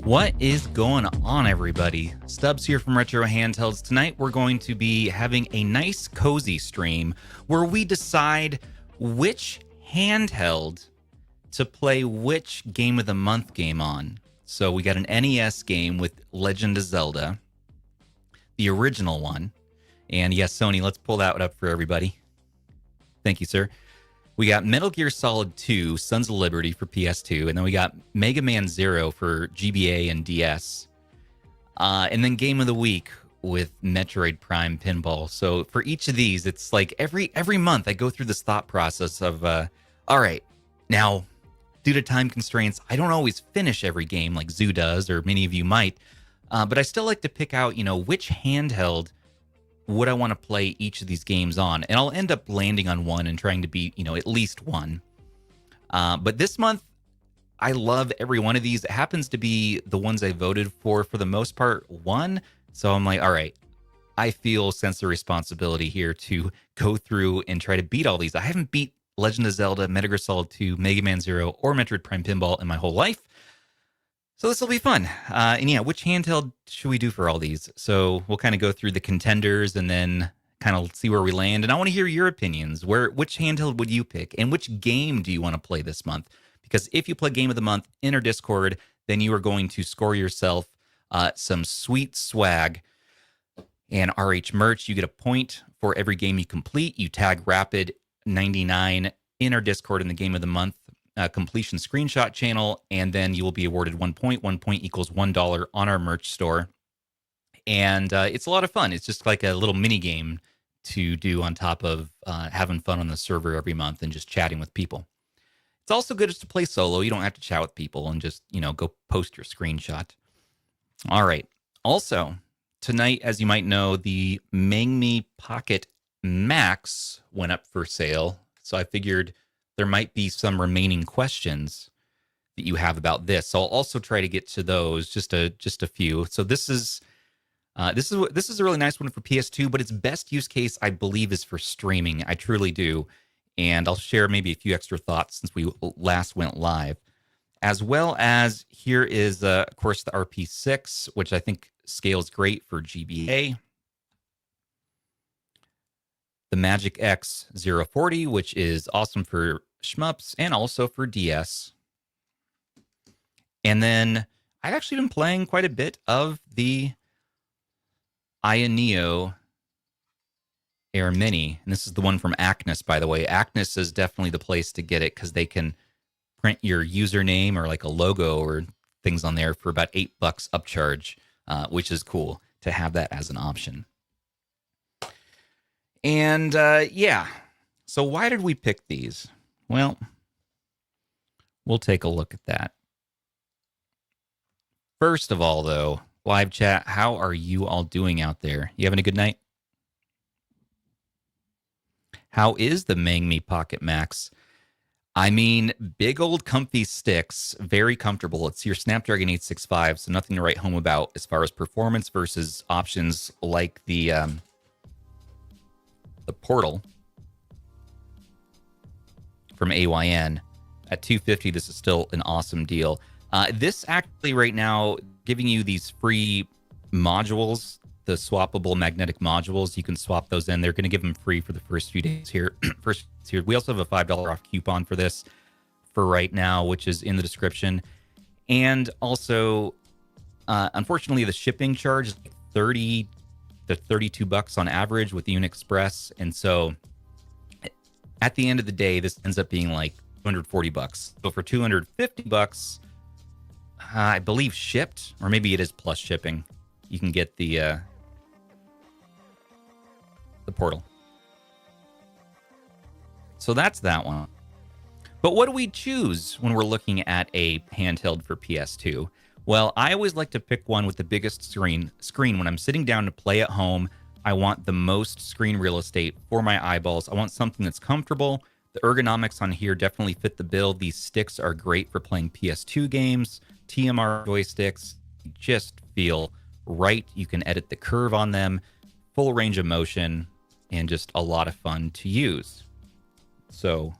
What is going on, everybody? Stubbs here from Retro Handhelds. Tonight we're going to be having a nice cozy stream where we decide which handheld to play which game of the month game on. So we got an NES game with Legend of Zelda, the original one. And yes, Sony, let's pull that up for everybody. Thank you, sir. We got Metal Gear Solid 2, Sons of Liberty for PS2, and then we got Mega Man Zero for GBA and DS. And then Game of the Week with Metroid Prime Pinball. So for each of these, it's like every month I go through this thought process of, all right, now, due to time constraints, I don't always finish every game like Zoo does, or many of you might, but I still like to pick out, which handheld would I want to play each of these games on? And I'll end up landing on one and trying to beat, at least one. But this month, I love every one of these. It happens to be the ones I voted for the most part, one. So I'm like, all right, I feel a sense of responsibility here to go through and try to beat all these. I haven't beat Legend of Zelda, Metal Gear Solid 2, Mega Man Zero, or Metroid Prime Pinball in my whole life. So this will be fun. And yeah, which handheld should we do for all these? So we'll kind of go through the contenders and then kind of see where we land. And I want to hear your opinions. Which handheld would you pick? And which game do you want to play this month? Because if you play Game of the Month in our Discord, then you are going to score yourself some sweet swag and RH merch. You get a point for every game you complete. You tag Rapid99 in our Discord in the Game of the Month completion screenshot channel, and then you will be awarded 1 point. 1 point equals $1 on our merch store. And it's a lot of fun. It's just like a little mini game to do on top of having fun on the server every month and just chatting with people. It's also good just to play solo. You don't have to chat with people and just, go post your screenshot. All right. Also, tonight, as you might know, the Mangmi Pocket Max went up for sale. So I figured there might be some remaining questions that you have about this. So I'll also try to get to those, just a few. So this is a really nice one for PS2, but its best use case, I believe, is for streaming. I truly do. And I'll share maybe a few extra thoughts since we last went live. As well as here is, of course, the RP6, which I think scales great for GBA. The Magic X 040, which is awesome for shmups and also for DS. And then I've actually been playing quite a bit of the Aya Neo Air Mini. And this is the one from Acnus, by the way. Acnus is definitely the place to get it because they can print your username or like a logo or things on there for about $8 upcharge, which is cool to have that as an option. And yeah, so why did we pick these? Well, we'll take a look at that. First of all, though, live chat, how are you all doing out there? You having a good night? How is the Mangmi Pocket Max? I mean, big old comfy sticks, very comfortable. It's your Snapdragon 865, so nothing to write home about as far as performance versus options like the Portal from AYN. At $250, this is still an awesome deal. This actually right now giving you these free modules, the swappable magnetic modules. You can swap those in. They're going to give them free for the first few days here. We also have a $5 off coupon for this for right now, which is in the description. And also, unfortunately, the shipping charge is like $30 to $32 on average with Union Express. And so at the end of the day, this ends up being like $240. So for $250, I believe shipped, or maybe it is plus shipping, you can get the Portal. So that's that one. But what do we choose when we're looking at a handheld for PS2? Well, I always like to pick one with the biggest screen. When I'm sitting down to play at home, I want the most screen real estate for my eyeballs. I want something that's comfortable. The ergonomics on here definitely fit the bill. These sticks are great for playing PS2 games. TMR joysticks just feel right. You can edit the curve on them. Full range of motion and just a lot of fun to use. So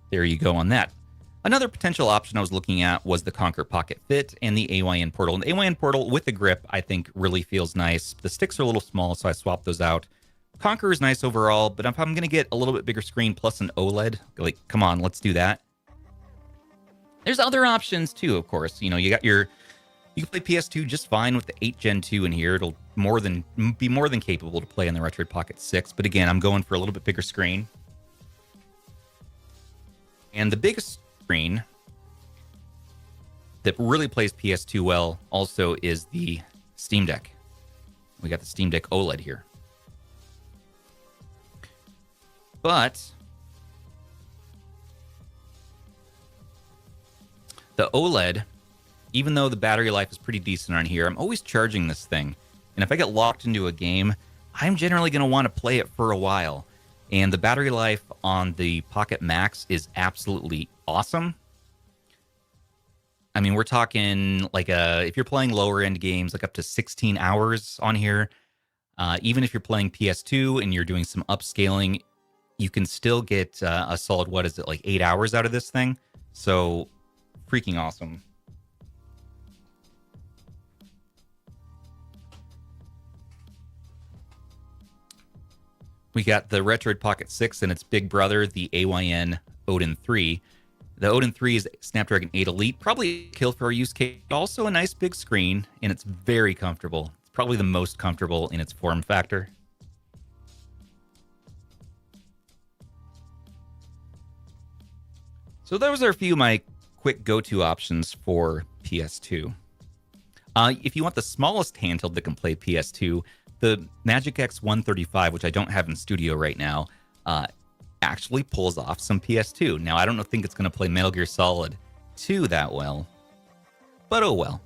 there you go on that. Another potential option I was looking at was the Conquer Pocket Fit and the AYN Portal. And the AYN Portal with the grip, I think, really feels nice. The sticks are a little small, so I swapped those out. Conquer is nice overall, but if I'm going to get a little bit bigger screen plus an OLED, like, come on, let's do that. There's other options too, of course. You know, you can play PS2 just fine with the 8 Gen 2 in here. It'll be more than capable to play on the Metroid Pocket 6. But again, I'm going for a little bit bigger screen. And the biggest screen that really plays PS2 well also is the Steam Deck. We got the Steam Deck OLED here. But the OLED, even though the battery life is pretty decent on here, I'm always charging this thing. And if I get locked into a game, I'm generally going to want to play it for a while. And the battery life on the Pocket Max is absolutely awesome. I mean, we're talking like if you're playing lower end games, like up to 16 hours on here. Even if you're playing PS2 and you're doing some upscaling, you can still get a solid, what is it, like 8 hours out of this thing. So freaking awesome. We got the Metroid Pocket 6 and its big brother, the AYN Odin 3. The Odin 3 is Snapdragon 8 Elite, probably a kill for our use case. Also a nice big screen, and it's very comfortable. It's probably the most comfortable in its form factor. So those are a few of my quick go-to options for PS2. If you want the smallest handheld that can play PS2, the Magic X 135, which I don't have in studio right now, actually pulls off some PS2. Now, I don't think it's going to play Metal Gear Solid 2 that well, but oh well.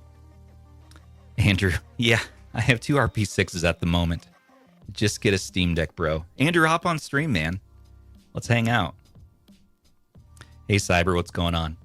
Andrew, yeah, I have 2 RP6s at the moment. Just get a Steam Deck, bro. Andrew, hop on stream, man. Let's hang out. Hey, Cyber, what's going on?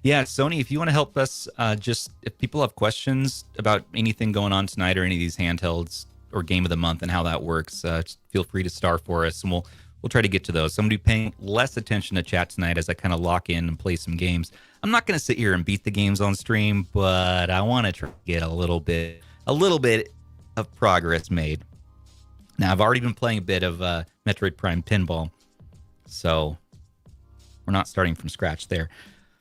Yeah, Sony, if you want to help us, if people have questions about anything going on tonight or any of these handhelds or game of the month and how that works, just feel free to star for us, and we'll try to get to those. So I'm going to be paying less attention to chat tonight as I kind of lock in and play some games. I'm not going to sit here and beat the games on stream, but I want to try to get a little bit of progress made. Now, I've already been playing a bit of Metroid Prime Pinball, so we're not starting from scratch there.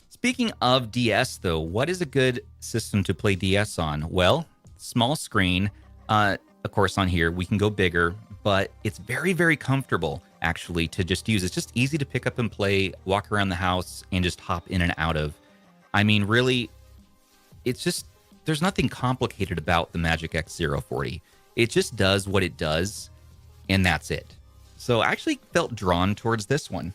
Speaking of DS, though, what is a good system to play DS on? Well, small screen. Of course, on here, we can go bigger, but it's very, very comfortable, actually, to just use. It's just easy to pick up and play, walk around the house, and just hop in and out of. I mean, really, it's just, there's nothing complicated about the Magic X040. It just does what it does, and that's it. So I actually felt drawn towards this one.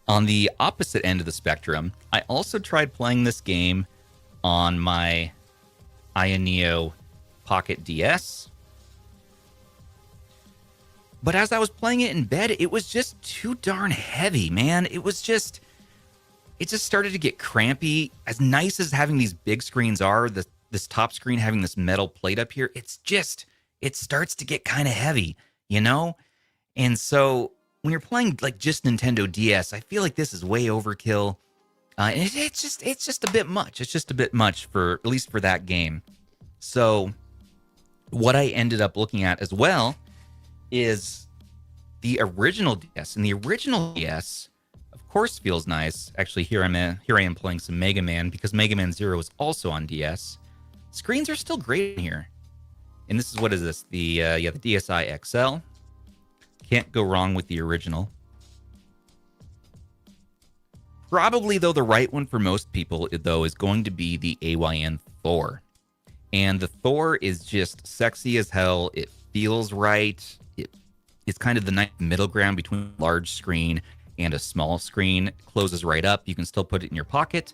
On the opposite end of the spectrum, I also tried playing this game on my Neo Pocket DS. But as I was playing it in bed, it was just too darn heavy, man. It just started to get crampy. As nice as having these big screens are, this top screen having this metal plate up here, it starts to get kind of heavy, you know? And so when you're playing like just Nintendo DS, I feel like this is way overkill. And it's just a bit much. It's just a bit much for, at least for that game. So what I ended up looking at as well is the original DS. And the original DS, of course, feels nice. Actually, here I am playing some Mega Man because Mega Man 0 is also on DS. Screens are still great in here. And this is, what is this? The DSi XL. Can't go wrong with the original. Probably, though, the right one for most people, though, is going to be the AYN Thor. And the Thor is just sexy as hell. It feels right. It's kind of the nice middle ground between a large screen and a small screen. It closes right up. You can still put it in your pocket.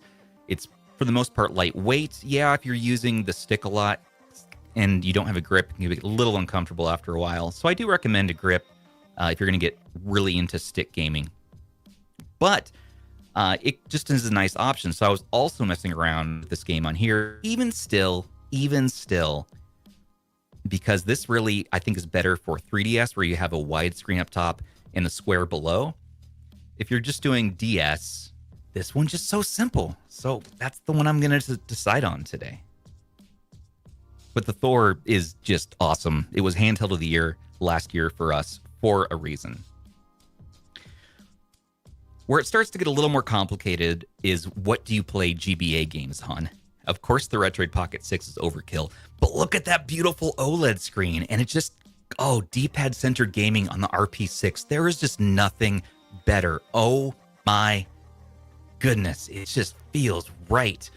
It's, for the most part, lightweight. Yeah, if you're using the stick a lot and you don't have a grip, it can be a little uncomfortable after a while. So I do recommend a grip if you're going to get really into stick gaming. But it just is a nice option. So I was also messing around with this game on here, even still, because this really, I think, is better for 3DS, where you have a wide screen up top and the square below. If you're just doing DS, this one's just so simple. So that's the one I'm going to decide on today. But the Thor is just awesome. It was Handheld of the Year last year for us for a reason. Where it starts to get a little more complicated is what do you play GBA games on? Of course, the Retroid Pocket 6 is overkill, but look at that beautiful OLED screen. And it just, oh, D-pad centered gaming on the RP6. There is just nothing better. Oh my goodness. It just feels right.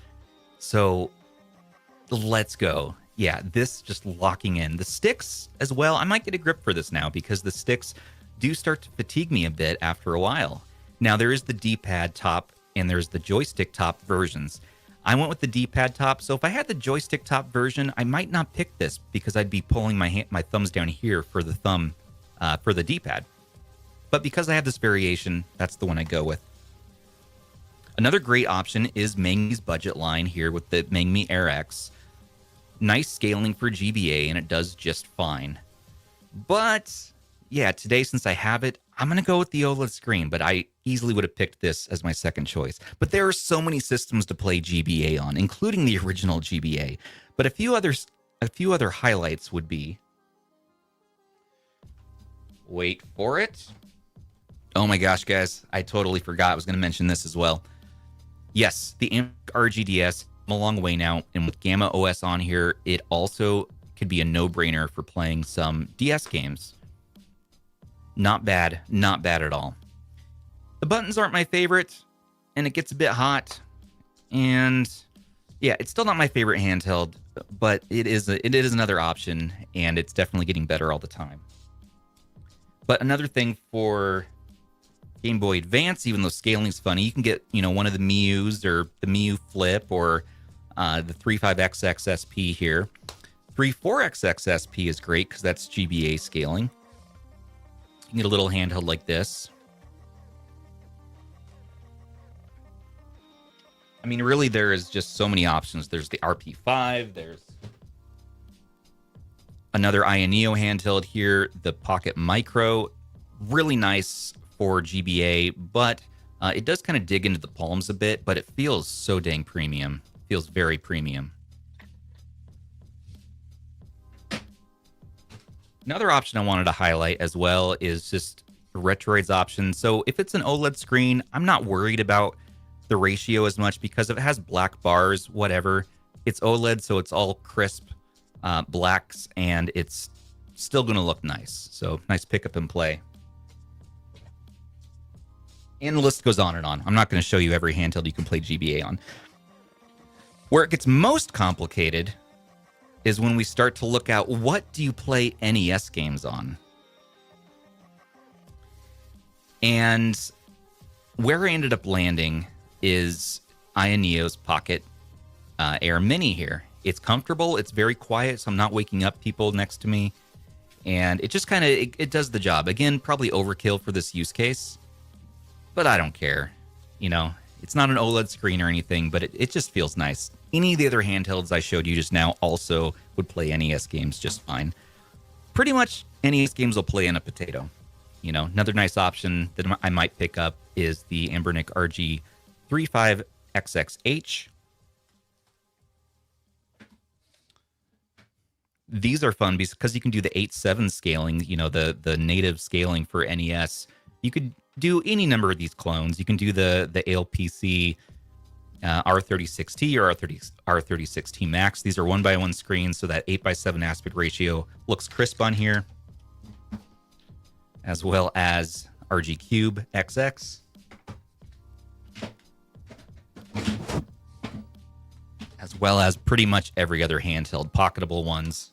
So let's go. Yeah, this just locking in. The sticks as well. I might get a grip for this now because the sticks do start to fatigue me a bit after a while. Now, there is the D-pad top and there's the joystick top versions. I went with the D-pad top, so if I had the joystick top version, I might not pick this because I'd be pulling my thumbs down here for the for the D-pad. But because I have this variation, that's the one I go with. Another great option is Mangmi's budget line here with the Mangmi Air X. Nice scaling for GBA, and it does just fine. But yeah, today, since I have it, I'm going to go with the OLED screen, but I easily would have picked this as my second choice. But there are so many systems to play GBA on, including the original GBA. But a few other highlights would be... Wait for it. Oh my gosh, guys. I totally forgot. I was going to mention this as well. Yes, the RGDS, a long way now. And with Gamma OS on here, it also could be a no-brainer for playing some DS games. Not bad. Not bad at all. The buttons aren't my favorite, and it gets a bit hot. And yeah, it's still not my favorite handheld, but it is another option, and it's definitely getting better all the time. But another thing for Game Boy Advance, even though scaling's funny, you can get, one of the Mius or the Miu Flip or the 35XXSP here. 34XXSP is great because that's GBA scaling. You can get a little handheld like this. I mean, really, there is just so many options. There's the RP5. There's another Ioneo handheld here. The Pocket Micro. Really nice for GBA, but it does kind of dig into the palms a bit, but it feels so dang premium. It feels very premium. Another option I wanted to highlight as well is just Retroid's option. So if it's an OLED screen, I'm not worried about the ratio as much because if it has black bars, whatever, it's OLED, so it's all crisp blacks, and it's still going to look nice. So nice pick up and play. And the list goes on and on. I'm not going to show you every handheld you can play GBA on. Where it gets most complicated is when we start to look at what do you play NES games on? And where I ended up landing is Ioneo's Pocket Air Mini here. It's comfortable, it's very quiet, so I'm not waking up people next to me. And it just kind of, it does the job. Again, probably overkill for this use case, but I don't care. It's not an OLED screen or anything, but it just feels nice. Any of the other handhelds I showed you just now also would play NES games just fine. Pretty much NES games will play in a potato. Another nice option that I might pick up is the Anbernic RG35XXH. These are fun because you can do the 8/7 scaling, the native scaling for NES. You could do any number of these clones. You can do the ALPC R36T or R36T Max. These are 1x1 screens, so that 8x7 aspect ratio looks crisp on here, as well as RG Cube XX. As well as pretty much every other handheld, pocketable ones.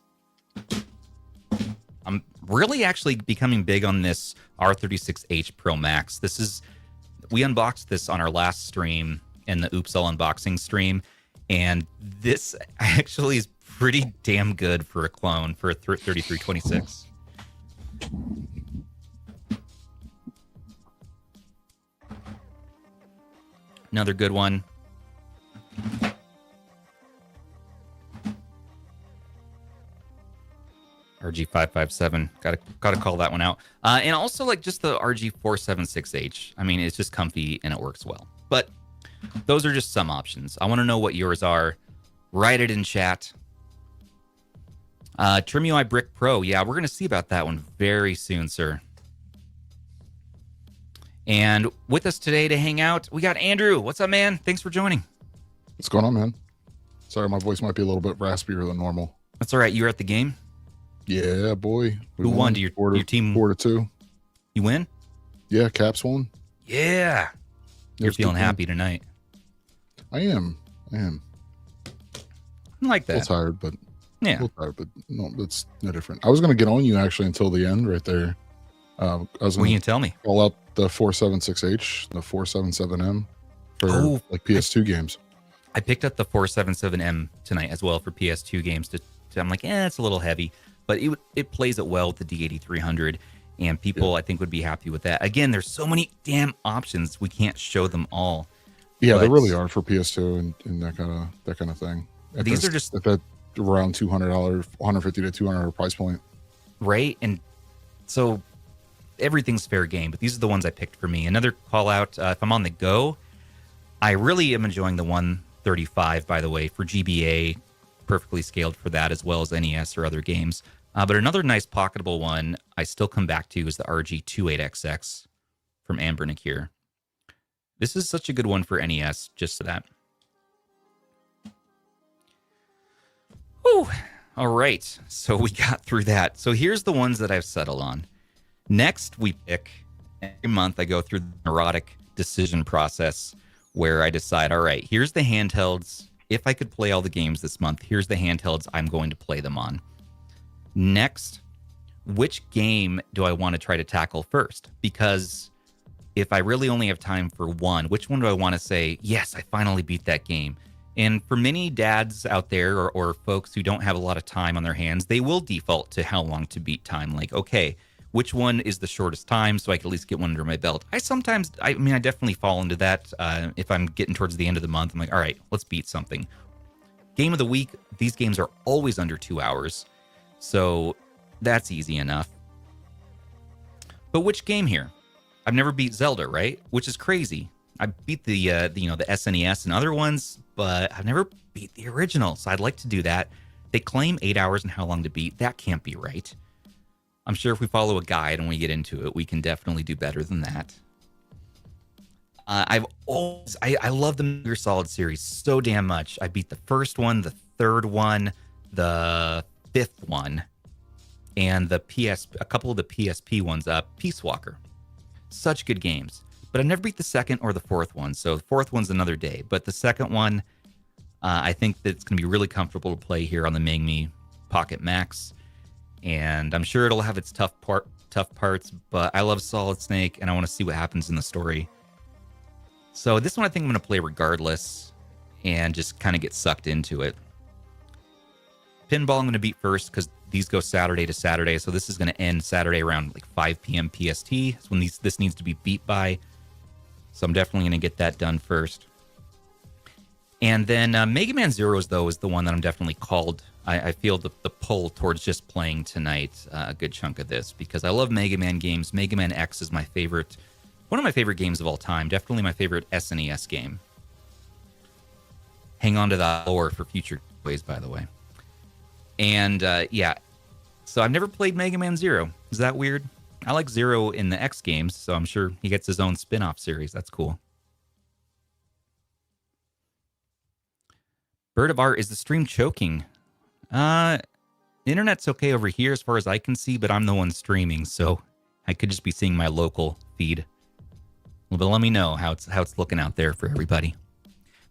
I'm really actually becoming big on this R36H Pro Max. We unboxed this on our last stream in the Oops All Unboxing stream, and this actually is pretty damn good for a clone for a 3326. Another good one. RG557. Gotta call that one out. And also like just the RG476H. I mean, it's just comfy and it works well. But those are just some options. I want to know what yours are. Write it in chat. Trim UI Brick Pro. Yeah, we're going to see about that one very soon, sir. And with us today to hang out, we got Andrew. What's up, man? Thanks for joining. What's going on, man? Sorry, my voice might be a little bit raspier than normal. That's all right. You were at the game? Yeah, boy. Who won? Your team? 4-2. You win? Yeah, Caps won. Yeah. You're feeling happy tonight. I am. I like that. A little tired, but yeah. A little tired, but no, that's no different. I was going to get on you actually until the end right there. I was what are you going to tell me? Call out the 476H, the 477M for like PS2 games. I picked up the 477M tonight as well for PS2 games. I'm like, it's a little heavy, but it plays it well with the D8300, and people I think would be happy with that. Again, there's so many damn options, we can't show them all. Yeah, they really are for PS2 and that kind of thing. These are just at that around $200, $150 to $200 price point, right? And so everything's fair game, but these are the ones I picked for me. Another call out, if I'm on the go, I really am enjoying the 135, by the way, for GBA, perfectly scaled for that, as well as NES or other games. But another nice pocketable one I still come back to is the RG28XX from Ambernick here. This is such a good one for NES, just for that. Whew. All right, so we got through that. So here's the ones that I've settled on. Next, we pick, every month I go through the neurotic decision process where I decide, all right, here's the handhelds. If I could play all the games this month, here's the handhelds I'm going to play them on. Next, which game do I want to try to tackle first? Because if I really only have time for one, which one do I want to say, yes, I finally beat that game? And for many dads out there or folks who don't have a lot of time on their hands, they will default to how long to beat time. Like, okay, which one is the shortest time so I can at least get one under my belt? I definitely fall into that. If I'm getting towards the end of the month, I'm like, all right, let's beat something. Game of the week, these games are always under 2 hours. So that's easy enough. But which game here? I've never beat Zelda, right? Which is crazy. I beat the SNES and other ones, but I've never beat the original. So I'd like to do that. They claim 8 hours and how long to beat. That can't be right. I'm sure if we follow a guide and we get into it, we can definitely do better than that. I love the Metal Gear Solid series so damn much. I beat the first one, the third one, the fifth one, and a couple of the PSP ones. Peace Walker, such good games. But I never beat the second or the fourth one. So the fourth one's another day. But the second one, I think that it's going to be really comfortable to play here on the Mangmi Pocket Max. And I'm sure it'll have its tough parts, but I love Solid Snake, and I want to see what happens in the story. So this one I think I'm going to play regardless and just kind of get sucked into it. Pinball I'm going to beat first because these go Saturday to Saturday, so this is going to end Saturday around like 5 p.m. PST. It's when this needs to be beat by. So I'm definitely going to get that done first. And then Mega Man Zeros, though, is the one that I'm definitely called. I feel the pull towards just playing tonight a good chunk of this because I love Mega Man games. Mega Man X is my favorite, one of my favorite games of all time. Definitely my favorite SNES game. Hang on to that lore for future ways, by the way. And yeah, so I've never played Mega Man Zero. Is that weird? I like Zero in the X games, so I'm sure he gets his own spin-off series. That's cool. Bird of Art, is the stream choking? Internet's okay over here as far as I can see, but I'm the one streaming, so I could just be seeing my local feed. But let me know how it's looking out there for everybody.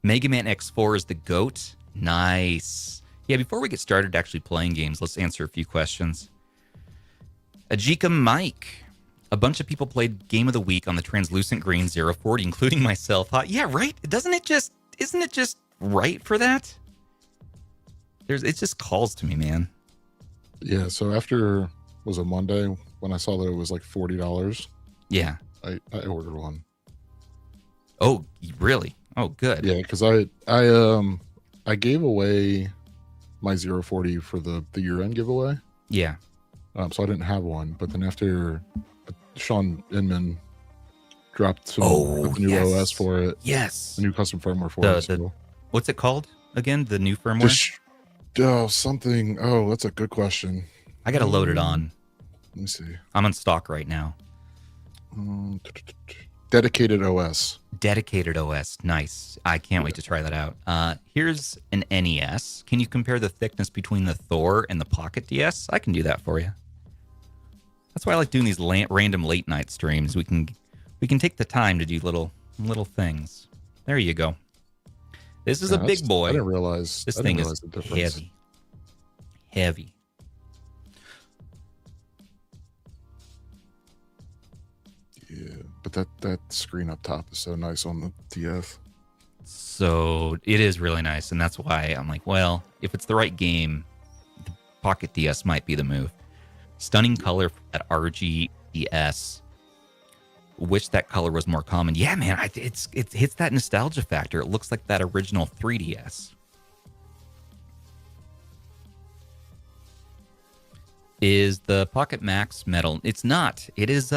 Mega Man X4 is the GOAT. Nice. Yeah, before we get started actually playing games, let's answer a few questions. Ajika Mike. A bunch of people played Game of the Week on the Translucent Green 040, including myself. Yeah, right? Isn't it just right for that? It just calls to me, man. Yeah, so after, was it Monday, when I saw that it was like $40? Yeah. I ordered one. Oh, really? Oh, good. Yeah, because I gave away my 040 for the year-end giveaway. Yeah. so I didn't have one. But then after Sean Inman dropped Oh, the new yes. OS for it, Yes. the new custom firmware for it. So. What's it called again? The new firmware? Something. Oh, that's a good question. I got to load it on. Let me see. I'm on stock right now. Dedicated OS. Dedicated OS. Nice. I can't wait to try that out. Here's an NES. Can you compare the thickness between the Thor and the Pocket DS? I can do that for you. That's why I like doing these random late night streams. We can take the time to do little things. There you go. This is a big boy. I didn't realize this thing is heavy. Yeah, but that screen up top is so nice on the DS. So it is really nice, and that's why I'm like, well, if it's the right game, the Pocket DS might be the move. Stunning color at RGDS. Wish that color was more common. Yeah, man, it hits that nostalgia factor. It looks like that original 3DS. Is the Pocket Max metal? It's not. It is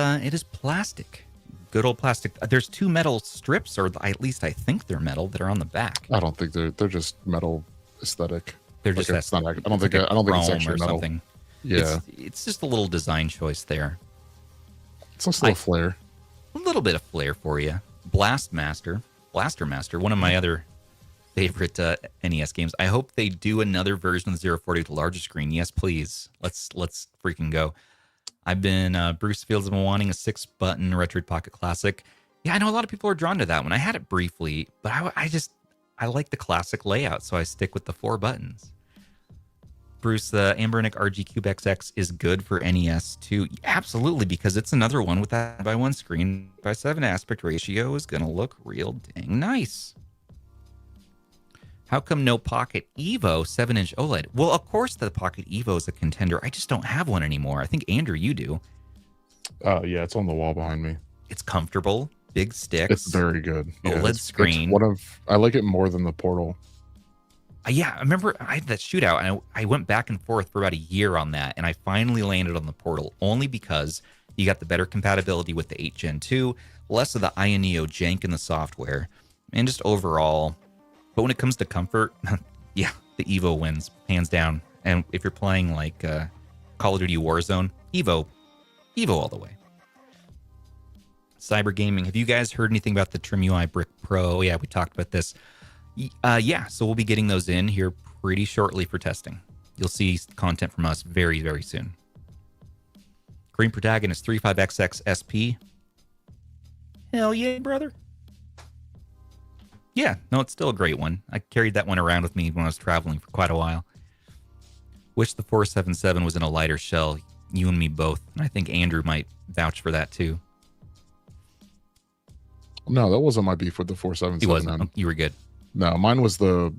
plastic. Good old plastic. There's 2 metal strips, or at least I think they're metal, that are on the back. I don't think they're just metal aesthetic. They're just it's not. I don't think it's actually metal. Something. Yeah, it's just a little design choice there. It's just a little flair. A little bit of flair for you. Blaster Master, one of my other favorite NES games. I hope they do another version of the 040 with a larger screen. Yes, please. Let's freaking go. I've been Bruce Fields has been wanting a 6-button Metroid Pocket Classic. Yeah, I know a lot of people are drawn to that one. I had it briefly, but I like the classic layout, so I stick with the 4 buttons. Bruce, the Ambernic RG Cube XX is good for NES too. Absolutely, because it's another one with that 9:1 screen by 7 aspect ratio is going to look real dang nice. How come no Pocket Evo 7-inch OLED? Well, of course the Pocket Evo is a contender. I just don't have one anymore. I think, Andrew, you do. Yeah, it's on the wall behind me. It's comfortable, big sticks. It's very good. OLED screen. I like it more than the Portal. Yeah, I remember I had that shootout, and I went back and forth for about a year on that, and I finally landed on the Portal, only because you got the better compatibility with the 8 Gen 2, less of the INEO jank in the software, and just overall. But when it comes to comfort, yeah, the Evo wins, hands down. And if you're playing like Call of Duty Warzone, Evo all the way. Cyber Gaming, have you guys heard anything about the Trim UI Brick Pro? Yeah, we talked about this. Yeah, so we'll be getting those in here pretty shortly for testing. You'll see content from us very, very soon. Green Protagonist 35XX SP. Hell yeah, brother. Yeah, no, it's still a great one. I carried that one around with me when I was traveling for quite a while. Wish the 477 was in a lighter shell. You and me both. And I think Andrew might vouch for that too. No, that wasn't my beef with the 477. He wasn't. You were good. No, mine was the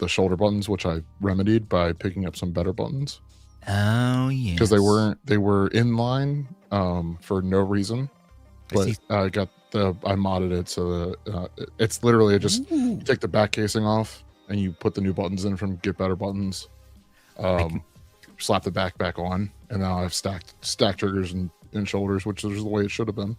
shoulder buttons, which I remedied by picking up some better buttons. Oh yeah, because they were in line for no reason, but I modded it so that it's literally you take the back casing off and you put the new buttons in from Get Better Buttons, slap the back on, and now I've stacked triggers and shoulders, which is the way it should have been.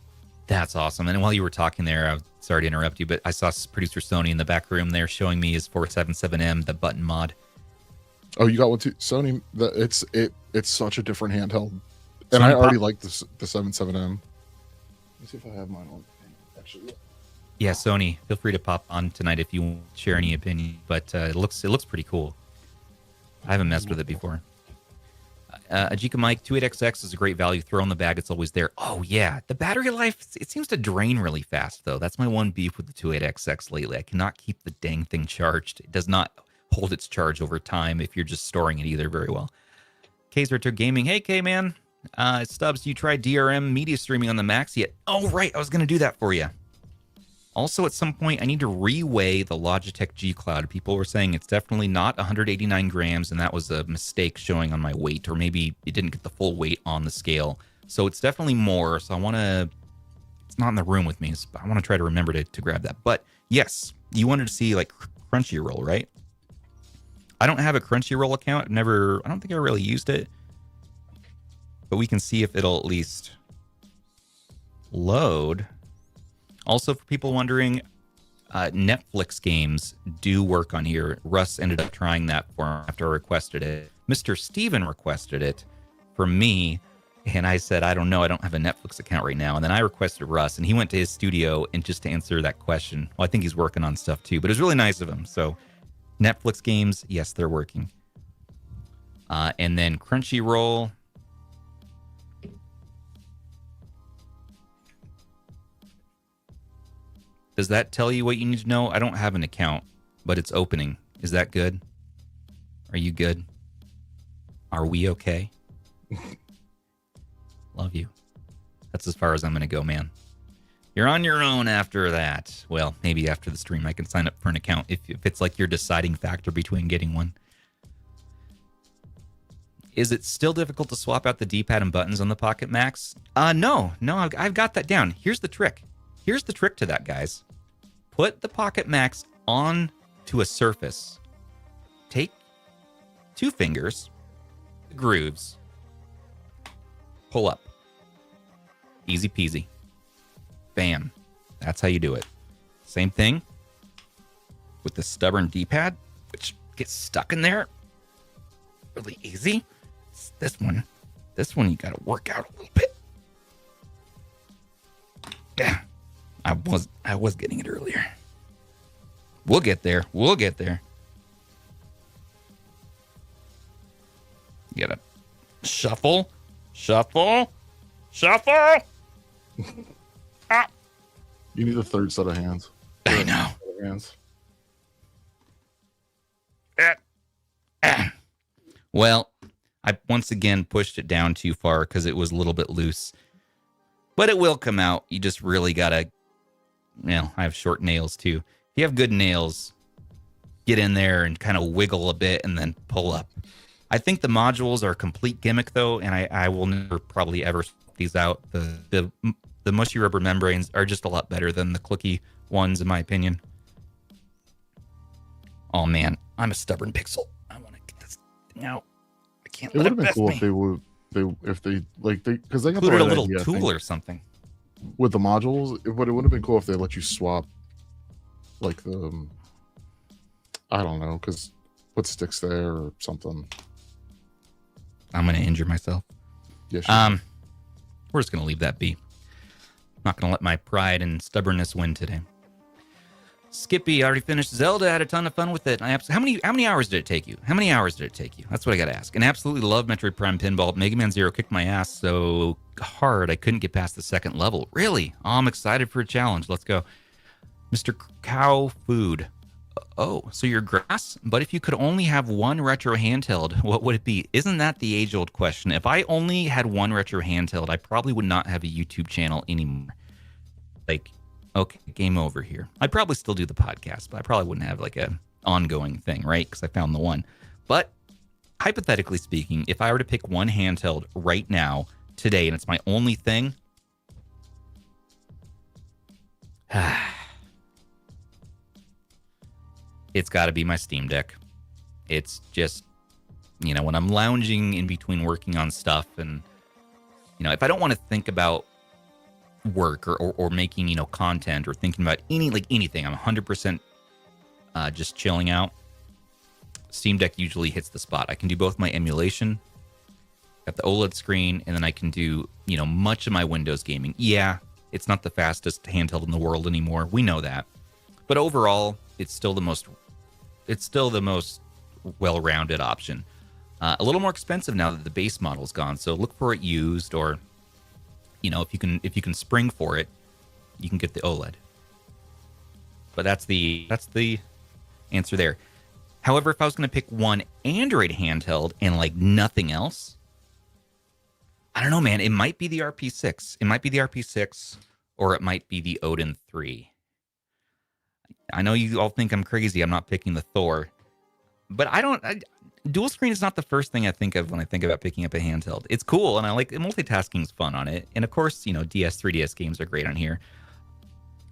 That's awesome. And while you were talking there, I'm sorry to interrupt you, but I saw producer Sony in the back room there showing me his 477M, the button mod. Oh, you got one too? Sony, it's such a different handheld. And I already like the 77M. Let me see if I have mine on. Actually, yeah, Sony, feel free to pop on tonight if you want to share any opinion, but it looks pretty cool. I haven't messed with it before. Ajika Mike 28XX is a great value. Throw in the bag, it's always there. Oh yeah, the battery life, it seems to drain really fast though. That's my one beef with the 28XX lately. I cannot keep the dang thing charged. It does not hold its charge over time if you're just storing it either very well. K's Retro Gaming, hey K man. Stubbs, you tried DRM media streaming on the Max yet? Oh right, I was gonna do that for you. Also, at some point, I need to reweigh the Logitech G Cloud. People were saying it's definitely not 189 grams, and that was a mistake showing on my weight, or maybe it didn't get the full weight on the scale. So it's definitely more. So I want to, it's not in the room with me, so I want to try to remember to grab that. But yes, you wanted to see like Crunchyroll, right? I don't have a Crunchyroll account. I don't think I really used it. but we can see if it'll at least load. Also, for people wondering, Netflix games do work on here. Russ ended up trying that for him after I requested it. Mr. Steven requested it for me, and I said, I don't know, I don't have a Netflix account right now. And then I requested Russ, and he went to his studio and just to answer that question. Well, I think he's working on stuff too, but it was really nice of him. So Netflix games, yes, they're working. And then Crunchyroll. Does that tell you what you need to know? I don't have an account, but it's opening. Is that good? Are you good? Are we okay? Love you. That's as far as I'm going to go, man. You're on your own after that. Well, maybe after the stream I can sign up for an account if it's like your deciding factor between getting one. Is it still difficult to swap out the D-pad and buttons on the Pocket Max? No, I've got that down. Here's the trick. Here's the trick to that, guys. Put the Pocket Max on to a surface. Take 2 fingers, the grooves, pull up. Easy peasy. Bam. That's how you do it. Same thing with the stubborn D-pad, which gets stuck in there really easy. It's this one you got to work out a little bit. Yeah. I was getting it earlier. We'll get there. You gotta shuffle. Ah. You need a third set of hands. I know. Hands. Well, I once again pushed it down too far because it was a little bit loose. But it will come out. You just really gotta, I have short nails too. If you have good nails, get in there and kind of wiggle a bit and then pull up. I think the modules are a complete gimmick though, and I will never probably ever swap these out. The mushy rubber membranes are just a lot better than the clicky ones in my opinion. Oh man, I'm a stubborn pixel. I want to get this thing out. I can't let it mess me. It would have been cool if they because they included a little tool or something with the modules. But it would have been cool if they let you swap like the I don't know, because put sticks there or something. I'm gonna injure myself. Yeah, sure. We're just gonna leave that be. Not gonna let my pride and stubbornness win today. Skippy, I already finished Zelda. I had a ton of fun with it. How many hours did it take you? That's what I gotta ask. And absolutely love Metroid Prime Pinball. Mega Man Zero kicked my ass so hard I couldn't get past the second level. Really? Oh, I'm excited for a challenge. Let's go. Mr. Cow Food. Oh, so you're grass? But if you could only have one retro handheld, what would it be? Isn't that the age-old question? If I only had one retro handheld, I probably would not have a YouTube channel anymore. Like, okay, game over here. I'd probably still do the podcast, but I probably wouldn't have like a ongoing thing, right? Because I found the one. But hypothetically speaking, if I were to pick one handheld right now, today, and it's my only thing, it's got to be my Steam Deck. It's just, when I'm lounging in between working on stuff and, if I don't want to think about work or making, content or thinking about anything, I'm 100% just chilling out. Steam Deck usually hits the spot. I can do both my emulation, got the OLED screen, and then I can do, much of my Windows gaming. Yeah, it's not the fastest handheld in the world anymore. We know that. But overall, it's still the most well-rounded option. A little more expensive now that the base model's gone, so look for it used, or if you can spring for it, you can get the OLED. But that's the answer there. However, if I was going to pick one Android handheld and nothing else, I don't know, man. It might be the RP6. Or it might be the Odin 3. I know you all think I'm crazy. I'm not picking the Thor, but dual screen is not the first thing I think of when I think about picking up a handheld. It's cool, and I like multitasking's fun on it. And of course, DS, 3DS games are great on here.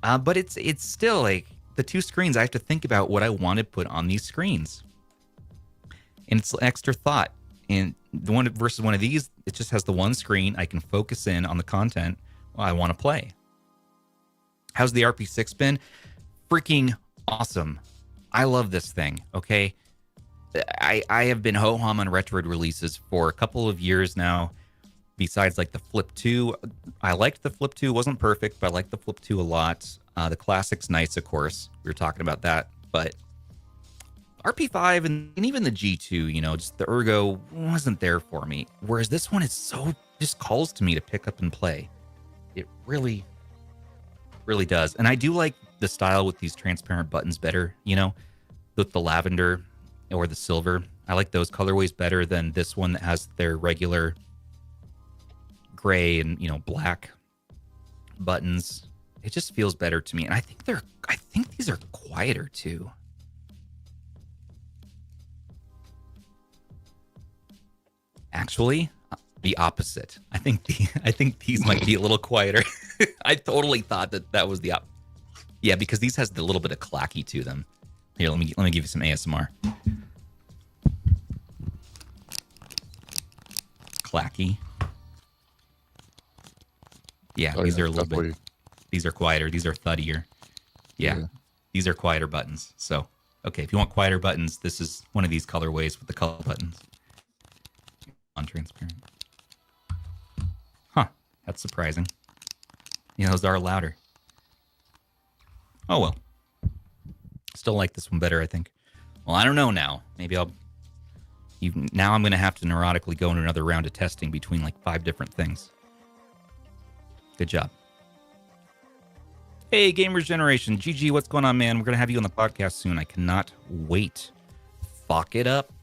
But it's still the two screens. I have to think about what I want to put on these screens, and it's extra thought. And the one versus one of these, it just has the one screen. I can focus in on the content I want to play. How's the RP6 been? Freaking awesome. I love this thing, okay? I have been ho-hum on Retroid releases for a couple of years now. Besides, like, the Flip 2. I liked the Flip 2. It wasn't perfect, but I liked the Flip 2 a lot. The Classic's nice, of course. We were talking about that. But RP5 and even the G2, you know, just the ergo wasn't there for me. Whereas this one is so, just calls to me to pick up and play. It really, really does. And I do like the style with these transparent buttons better, you know, with the lavender or the silver. I like those colorways better than this one that has their regular gray and, you know, black buttons. It just feels better to me. And I think these are quieter too. Actually, the opposite. I think these might be a little quieter. I totally thought that was the yeah, because these has the little bit of clacky to them. Here, let me give you some ASMR. Clacky. Yeah, these are a little bit. These are quieter. These are thuddier. Yeah, these are quieter buttons. So, okay, if you want quieter buttons, this is one of these colorways with the color buttons. Transparent. Huh, that's surprising. You know, those are louder. Oh well. Still like this one better, I think. Well, I don't know now. Maybe now I'm going to have to neurotically go into another round of testing between like 5 different things. Good job. Hey, Gamers Generation. GG, what's going on, man? We're going to have you on the podcast soon. I cannot wait. Fuck it up.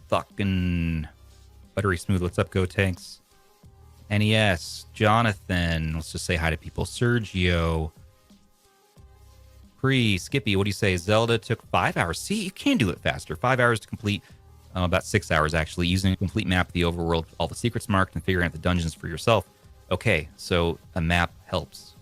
Fucking buttery smooth. What's up, Go Tanks? NES. Jonathan. Let's just say hi to people. Sergio. Skippy, what do you say? Zelda took 5 hours. See, you can do it faster. 5 hours to complete. About 6 hours, actually, using a complete map of the overworld, all the secrets marked, and figuring out the dungeons for yourself. Okay, so a map helps.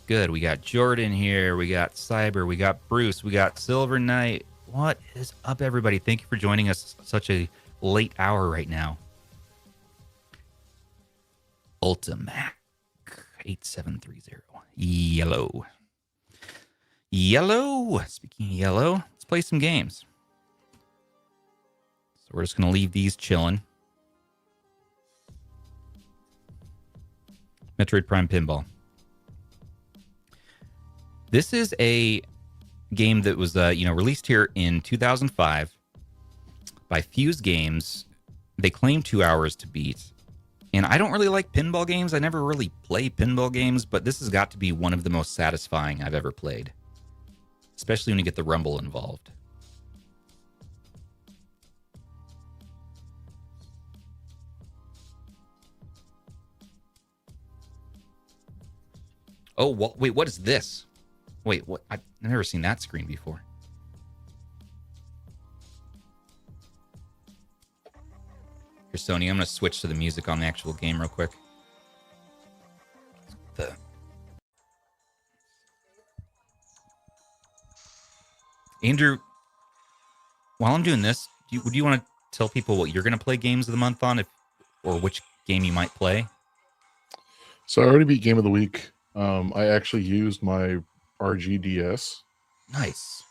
Good. We got Jordan here. We got Cyber. We got Bruce. We got Silver Knight. What is up, everybody? Thank you for joining us such a late hour right now. Ultimac 8730. Yellow. Speaking of yellow, let's play some games. So we're just going to leave these chilling. Metroid Prime Pinball. This is a game that was released here in 2005 by Fuse Games. They claim 2 hours to beat. And I don't really like pinball games. I never really play pinball games, but this has got to be one of the most satisfying I've ever played. Especially when you get the rumble involved. Oh, wait, what is this? Wait, what? I've never seen that screen before. Here, Sony, I'm going to switch to the music on the actual game real quick. Andrew, while I'm doing this, would you want to tell people what you're going to play games of the month on, or which game you might play? So I already beat Game of the Week. I actually used my RGDS. Nice.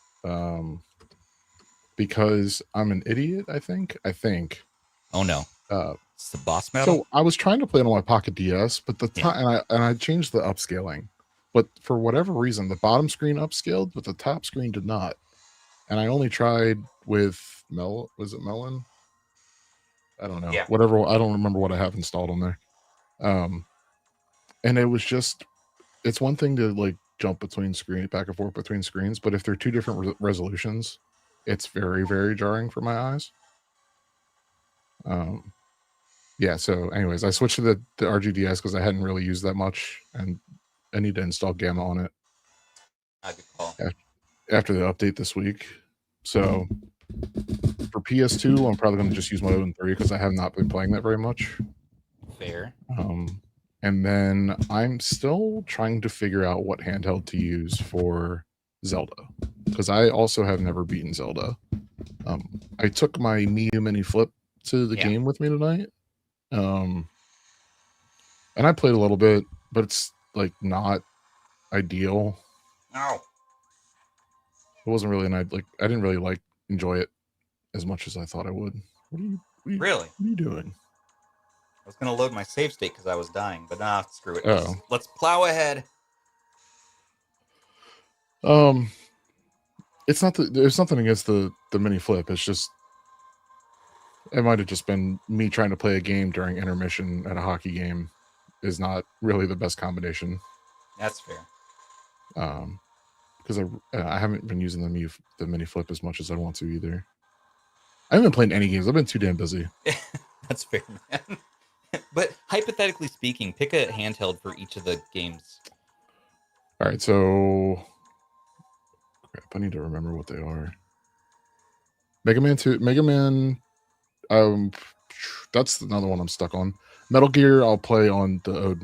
Because I'm an idiot, I think. Oh no. It's the boss battle. So I was trying to play it on my Pocket DS, but and I changed the upscaling. But for whatever reason, the bottom screen upscaled, but the top screen did not. And I only tried with was it Melon? I don't know. Yeah. Whatever. I don't remember what I have installed on there. And it was just, it's one thing to like jump back and forth between screens, but if they're two different resolutions, it's very, very jarring for my eyes. Yeah. So anyways, I switched to the RGDS because I hadn't really used that much, and I need to install Gamma on it. Good call. After the update this week. So for PS2, I'm probably going to just use my Odin 3 because I have not been playing that very much. Fair. And then I'm still trying to figure out what handheld to use for Zelda, because I also have never beaten Zelda. I took my Miu Mini Flip to the game with me tonight. And I played a little bit, but it's like not ideal. No. It wasn't really I didn't really enjoy it as much as I thought I would. Really? What are you doing? I was gonna load my save state because I was dying, but nah, screw it. Oh. Let's plow ahead. It's not there's nothing against the mini flip. It's just it might have just been me trying to play a game during intermission at a hockey game is not really the best combination. That's fair. Because I haven't been using the mini flip as much as I want to either. I haven't played any games. I've been too damn busy. That's fair, man. But hypothetically speaking, pick a handheld for each of the games. All right, so crap, I need to remember what they are. Mega Man 2, Mega Man. That's another one I'm stuck on. Metal Gear, I'll play on the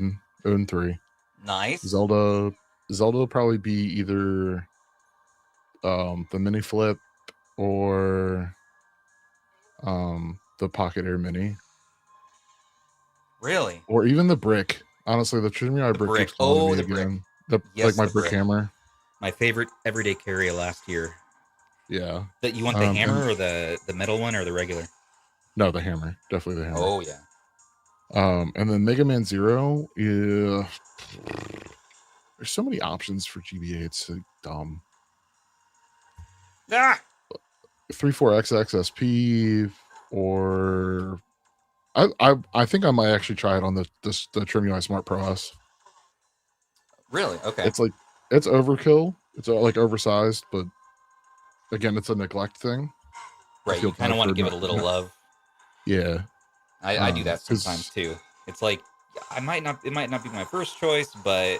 Odin 3. Nice. Zelda will probably be either the mini flip or the Pocket Air Mini. Really? Or even the brick. Honestly, the Trinity brick keeps calling me again. Yes, my brick hammer. My favorite everyday carry last year. Yeah. That you want the hammer or the metal one or the regular? No, the hammer. Definitely the hammer. Oh yeah. And then Mega Man Zero. Yeah. There's so many options for GBA. It's so dumb. Ah! 34XXSP or I think I might actually try it on the Trim UI Smart Pro S. Really? Okay. It's overkill. It's like oversized, but again, it's a neglect thing. Right. You kind of want to give it a little love. Yeah. I do that sometimes too. It's like it might not be my first choice, but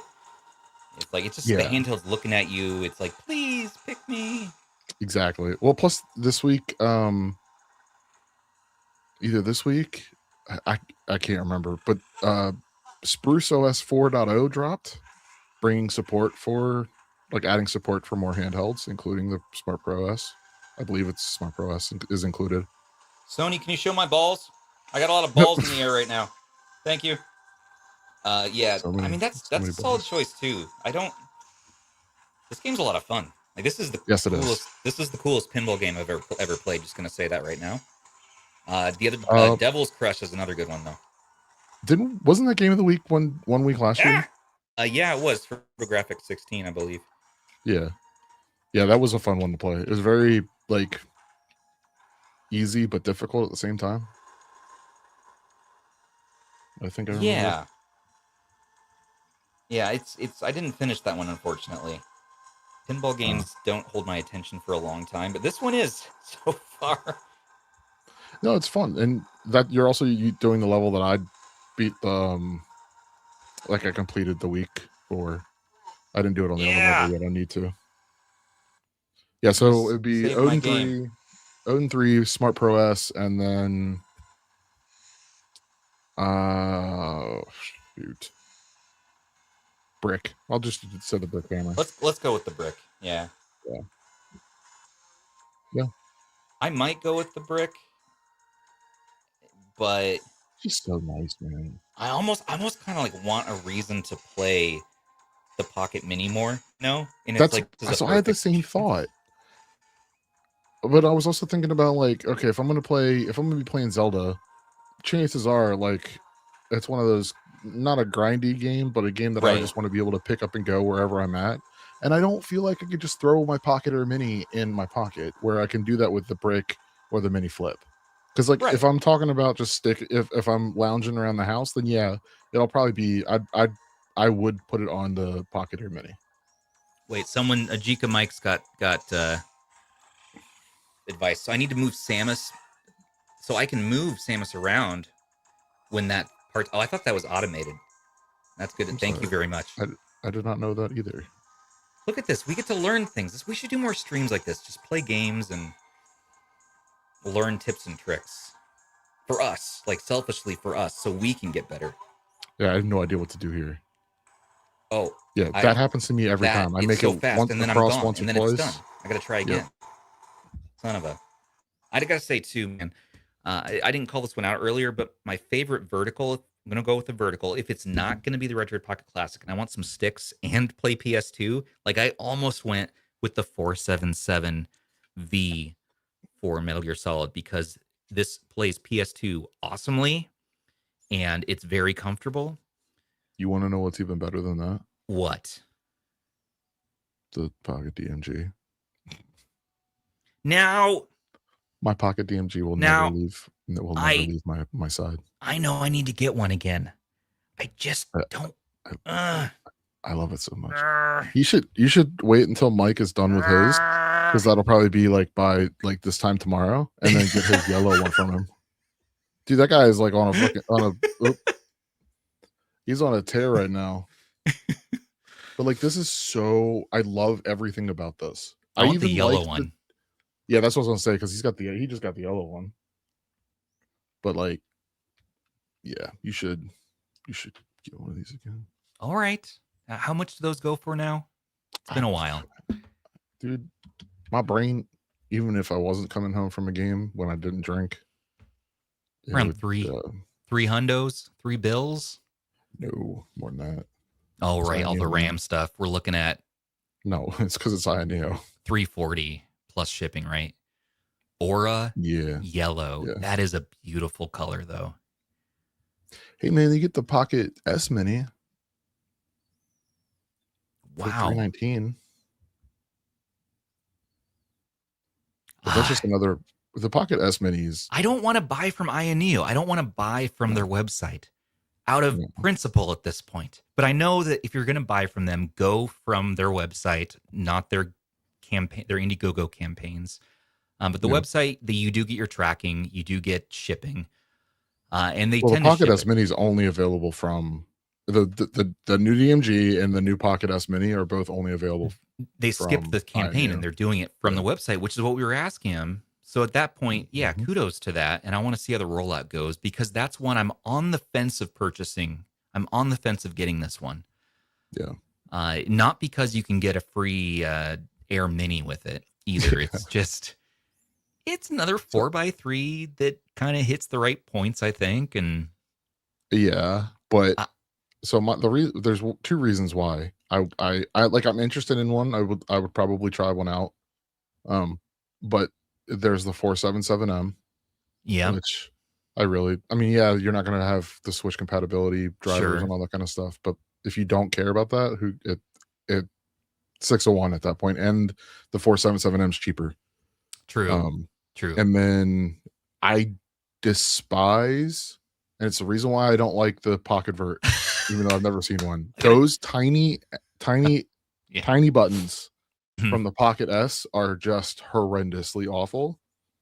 it's just the handheld's looking at you. It's like, please pick me. Exactly. Well, plus this week, either this week, I can't remember, but Spruce OS 4.0 dropped, bringing support for adding support for more handhelds, including the Smart Pro S. I believe it's Smart Pro S is included. Sony, can you show my balls? I got a lot of balls in the air right now. Thank you. Yeah, I mean that's a solid choice too. This game's a lot of fun. Like this is the coolest. This is the coolest pinball game I've ever played. Just gonna say that right now. The other Devil's Crush is another good one though. Wasn't that game of the week one week last year? Yeah, it was for Graphic 16, I believe. Yeah, that was a fun one to play. It was very easy but difficult at the same time. I think I remember. Yeah, it's I didn't finish that one, unfortunately. Pinball games don't hold my attention for a long time, but this one is so far. No, it's fun, and that you're also doing the level that I beat. I completed the week for. I didn't do it on the other level yet. I need to. Yeah, so it'd be Odin 3, Smart Pro S, and then shoot. Brick. I'll just say the brick hammer. Let's go with the brick. Yeah. I might go with the brick, but she's so nice, man. I almost kind of want a reason to play the Pocket Mini more. No, and it's so I had the same thought. But I was also thinking about okay, if I'm gonna be playing Zelda, chances are it's one of those, not a grindy game, but a game that I just want to be able to pick up and go wherever I'm at. And I don't feel like I could just throw my Pocket or Mini in my pocket, where I can do that with the brick or the mini flip. Because if I'm talking about just if I'm lounging around the house, then yeah, it'll probably be I would put it on the Pocket or Mini. Wait, Ajika Mike's got advice. So I need to move Samus, so I can move Samus around when that part. Oh, I thought that was automated. That's good. Thank you very much. I did not know that either. Look at this. We get to learn things. We should do more streams like this. Just play games and learn tips and tricks for us, selfishly for us, so we can get better. Yeah, I have no idea what to do here. Oh, yeah, that happens to me every time. I make so it fast, once and then across, I'm gone, once and or then twice. It's done. I gotta try again. Son of a. I gotta say too, man. I didn't call this one out earlier, but my favorite vertical, I'm going to go with the vertical. If it's not going to be the Retroid Pocket Classic and I want some sticks and play PS2, like I almost went with the 477V for Metal Gear Solid because this plays PS2 awesomely and it's very comfortable. You want to know what's even better than that? What? The Pocket DMG. Now, my Pocket DMG will now, never leave. Will never leave my side. I know I need to get one again. I just don't. I love it so much. You should wait until Mike is done with his, because that'll probably be like by like this time tomorrow, and then get his yellow one from him. Dude, that guy is like on a fucking he's on a tear right now. But like, this is so, I love everything about this. I want the yellow one. Yeah, that's what I was gonna say, because he just got the yellow one. But like, yeah, you should get one of these again. All right. How much do those go for now? It's been a while. Dude, my brain, even if I wasn't coming home from a game when I didn't drink, around three hundos, $3. No, more than that. Oh, right. All the RAM stuff. We're looking at. No, it's because it's INEO. $340 plus shipping, right? Aura, yellow. Yeah. That is a beautiful color, though. Hey, man, you get the Pocket S Mini. Wow. $319. But that's just another. The Pocket S Minis. I don't want to buy from INEO. I don't want to buy from their website out of principle at this point. But I know that if you're going to buy from them, go from their website, not their campaign, their Indiegogo campaigns. But the website, you do get your tracking, you do get shipping, and they tend the Pocket to S Mini is only available from the new DMG and the new Pocket S Mini are both only available. They skipped the campaign and they're doing it from the website, which is what we were asking him. So at that point, kudos to that, and I want to see how the rollout goes because that's one I'm on the fence of purchasing. I'm on the fence of getting this one. Yeah, not because you can get a free Air Mini with it either. It's just. It's another 4x3 that kind of hits the right points, I think, and but there's two reasons why I like I'm interested in one. I would probably try one out, but there's the 477M, which you're not gonna have the Switch compatibility drivers and all that kind of stuff, but if you don't care about that, it 601 at that point, and the 477M's cheaper. True. And then I despise, and it's the reason why I don't like the Pocket Vert, even though I've never seen one. Those tiny buttons from the Pocket S are just horrendously awful.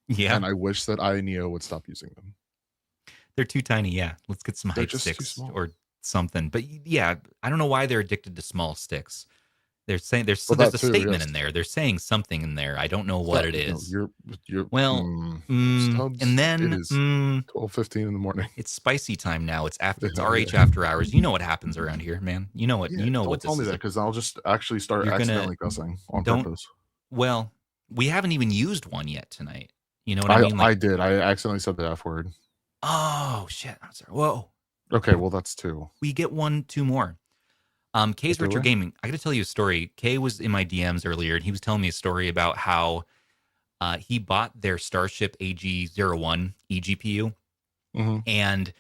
Yeah. And I wish that INEO would stop using them. They're too tiny, yeah. Let's get some hype sticks or something. But yeah, I don't know why they're addicted to small sticks. They're saying there's a statement in there. They're saying something in there. I don't know what it is. You're and then it is 12:15 in the morning. It's spicy time now. It's RH after hours. You know what happens around here, man. You know what. You know what. Don't tell me that because I'll just actually start accidentally cussing on purpose. Well, we haven't even used one yet tonight. You know what I mean? Like, I did. I accidentally said the F word. Oh shit! I'm sorry. Whoa. Okay, well that's two. We get 2 more. Kay's Retro Gaming. I got to tell you a story. Kay was in my DMs earlier, and he was telling me a story about how he bought their Starship AG01 eGPU, and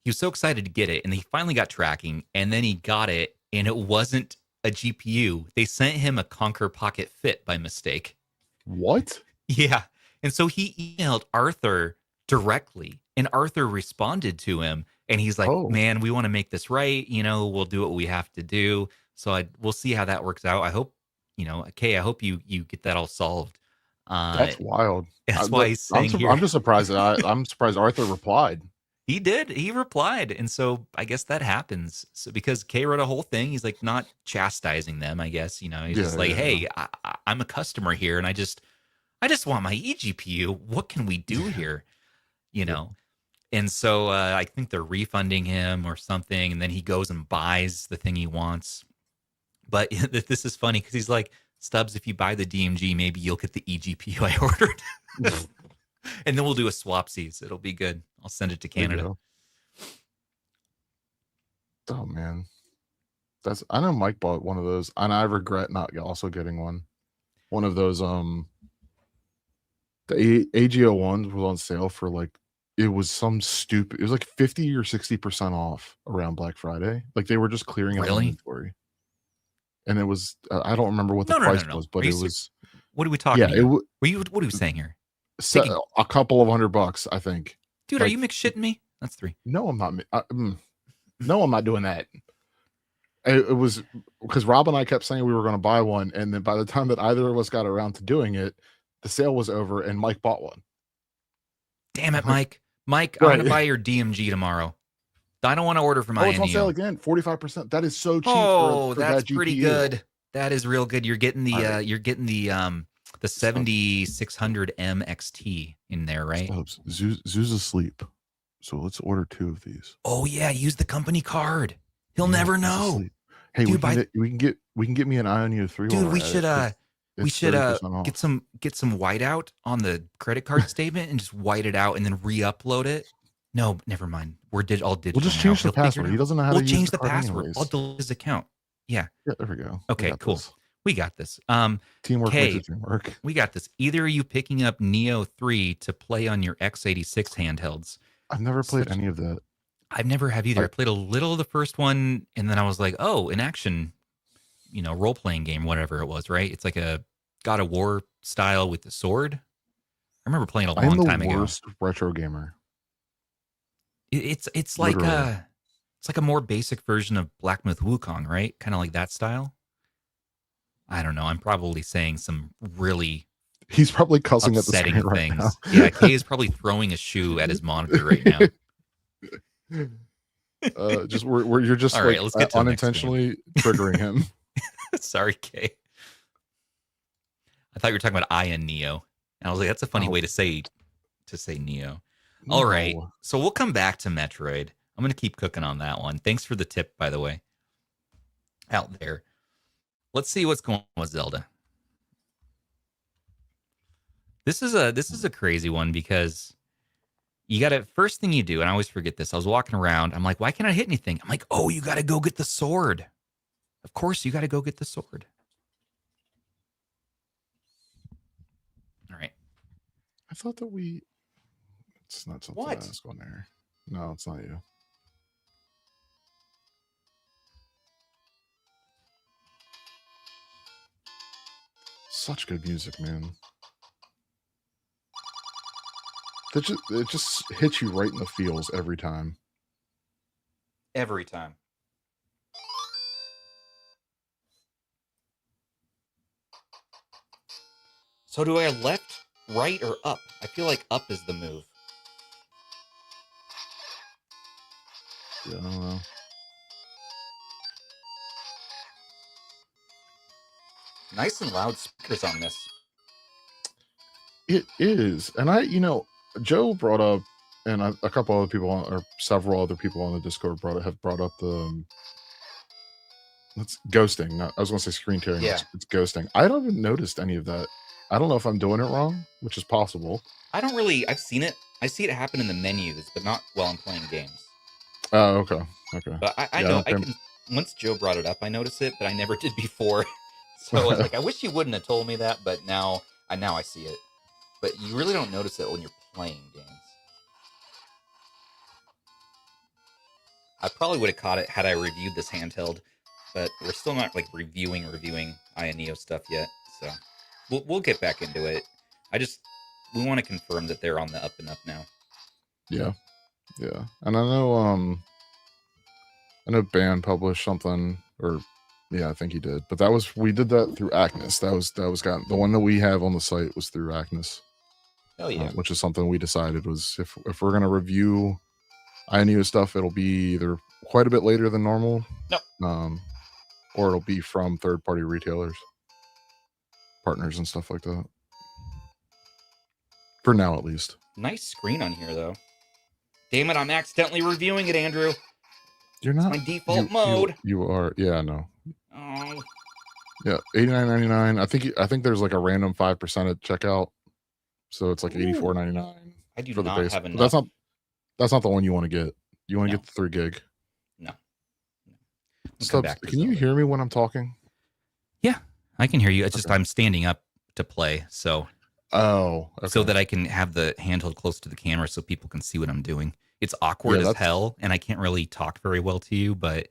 he was so excited to get it, and he finally got tracking, and then he got it, and it wasn't a GPU. They sent him a Conquer Pocket Fit by mistake. What? Yeah, and so he emailed Arthur directly, and Arthur responded to him. And he's like, man, we want to make this right. You know, we'll do what we have to do. So we'll see how that works out. I hope, Kay, I hope you get that all solved. That's wild. That's why he's saying here. I'm just surprised I'm surprised Arthur replied. He did. He replied. And so I guess that happens. So because Kay wrote a whole thing, he's like not chastising them, I guess. He's just like, hey, I'm a customer here. And I just want my eGPU. What can we do here? And so I think they're refunding him or something, and then he goes and buys the thing he wants. But this is funny because he's like, Stubbs, if you buy the DMG, maybe you'll get the eGPU I ordered. And then we'll do a swapsies. It'll be good. I'll send it to Canada. Oh man, I know Mike bought one of those, and I regret not also getting one of those. The AGO ones was on sale for like, it was some stupid. It was like 50 or 60% off around Black Friday. Like they were just clearing out inventory, and it was I don't remember what the price was, but it was. What are we talking? Yeah, what are we saying here? A couple of $100, I think. Dude, like, are you mix-shitting me? That's 3. No, I'm not. No, I'm not doing that. It was because Rob and I kept saying we were going to buy one, and then by the time that either of us got around to doing it, the sale was over, and Mike bought one. Damn it, Mike! Mike, right. I'm going to buy your DMG tomorrow. I don't want to order from INEO. It's on sale again, 45%. That is so cheap. Oh, that's pretty good. That is real good. You're getting the the 7600 MXT in there, right? Zoo's asleep, so let's order 2 of these. Oh yeah, use the company card. He'll never know. Hey, dude, we can get me an INEO 3. Dude, we should get some whiteout on the credit card statement and just white it out and then re-upload it. No, never mind. We're all digital. We'll just change the password. He doesn't know how to use change the password. Anyways. I'll delete his account. Yeah. Yeah, there we go. Okay, cool. We got this. Teamwork makes the dream work. We got this. Either are you picking up Neo 3 to play on your x86 handhelds? I've never played any of that. I've never have either. I played a little of the first one, and then I was like, oh, an action, role-playing game, whatever it was, right? It's like a God of War style with the sword. I remember playing a long time ago. I'm the worst retro gamer. It's like a more basic version of Black Myth Wukong, right? Kind of like that style. I don't know. I'm probably saying some really he's probably cussing at the screen right things. Now. Yeah, Kay is probably throwing a shoe at his monitor right now. Just where you're just right, let's get to unintentionally triggering him. Sorry, Kay. I thought you were talking about INEO. And I was like, that's a funny way to say Neo. No. All right. So we'll come back to Metroid. I'm going to keep cooking on that one. Thanks for the tip, by the way. Out there. Let's see what's going on with Zelda. This is a crazy one because you got to, first thing you do, and I always forget this. I was walking around. I'm like, why can't I hit anything? I'm like, oh, you got to go get the sword. Of course, you got to go get the sword. All right. I thought that it's not something I ask on there. No, it's not you. Such good music, man. It just hits you right in the feels every time. Every time. So do I left, right, or up? I feel like up is the move. Yeah, I don't know. Nice and loud speakers on this. It is. And Joe brought up, and a couple other people, or several other people on the Discord have brought up the it's ghosting. I was going to say screen tearing. Yeah. It's ghosting. I haven't noticed any of that. I don't know if I'm doing it wrong, which is possible. I've seen it. I see it happen in the menus, but not while I'm playing games. Oh, okay. But I know I can. Once Joe brought it up, I noticed it, but I never did before. So I wish you wouldn't have told me that, but now I see it. But you really don't notice it when you're playing games. I probably would have caught it had I reviewed this handheld, but we're still not reviewing INEO stuff yet. So we'll get back into it. We want to confirm that they're on the up and up now. Yeah. And I know Ban published something, or yeah, I think he did. But we did that through Acnus. That was the one that we have on the site was through Acnus. Oh yeah. Which is something we decided was if we're gonna review INEO stuff, it'll be either quite a bit later than normal. Nope. Or it'll be from third-party retailers, partners, and stuff like that. For now, at least. Nice screen on here, though. Damn it! I'm accidentally reviewing it, Andrew. You're not. It's my default mode. You are. Yeah, I know. Oh. Yeah, $89.99. I think there's a random 5% at checkout. So it's like $84.99. I do for the not base. have But enough. that's not the one you want to get. You want to get the 3 gig. No. Stubbs, can you hear me when I'm talking? Yeah, I can hear you. It's just I'm standing up to play, so so that I can have the handheld close to the camera so people can see what I'm doing. It's awkward as hell, and I can't really talk very well to you, but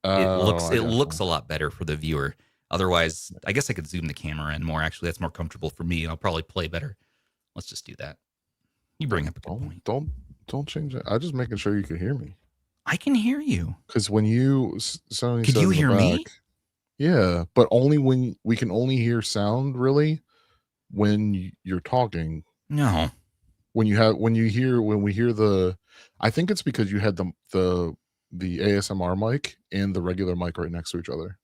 it looks a lot better for the viewer. Otherwise, I guess I could zoom the camera in more. Actually, that's more comfortable for me. I'll probably play better. Let's just do that. You bring up a good point. Don't change it. I'm just making sure you can hear me. I can hear you. Because when you could you hear me? Yeah, but only when we can only hear sound really when you're talking. No. When we hear the, I think it's because you had the ASMR mic and the regular mic right next to each other.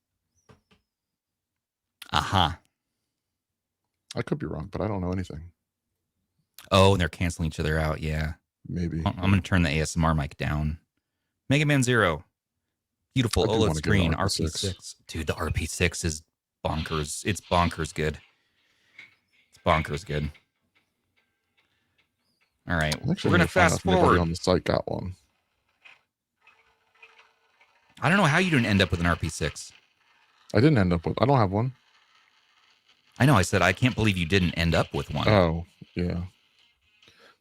Aha. I could be wrong, but I don't know anything. Oh, and they're canceling each other out. Yeah. Maybe. I'm going to turn the ASMR mic down. Mega Man Zero. Beautiful OLED screen. RP6. Dude, the RP6 is bonkers. It's bonkers good. It's bonkers good. All right. We're going to fast forward. On the site got one. I don't know how you didn't end up with an RP6. I didn't end up with. I don't have one. I know. I said I can't believe you didn't end up with one. Oh, yeah.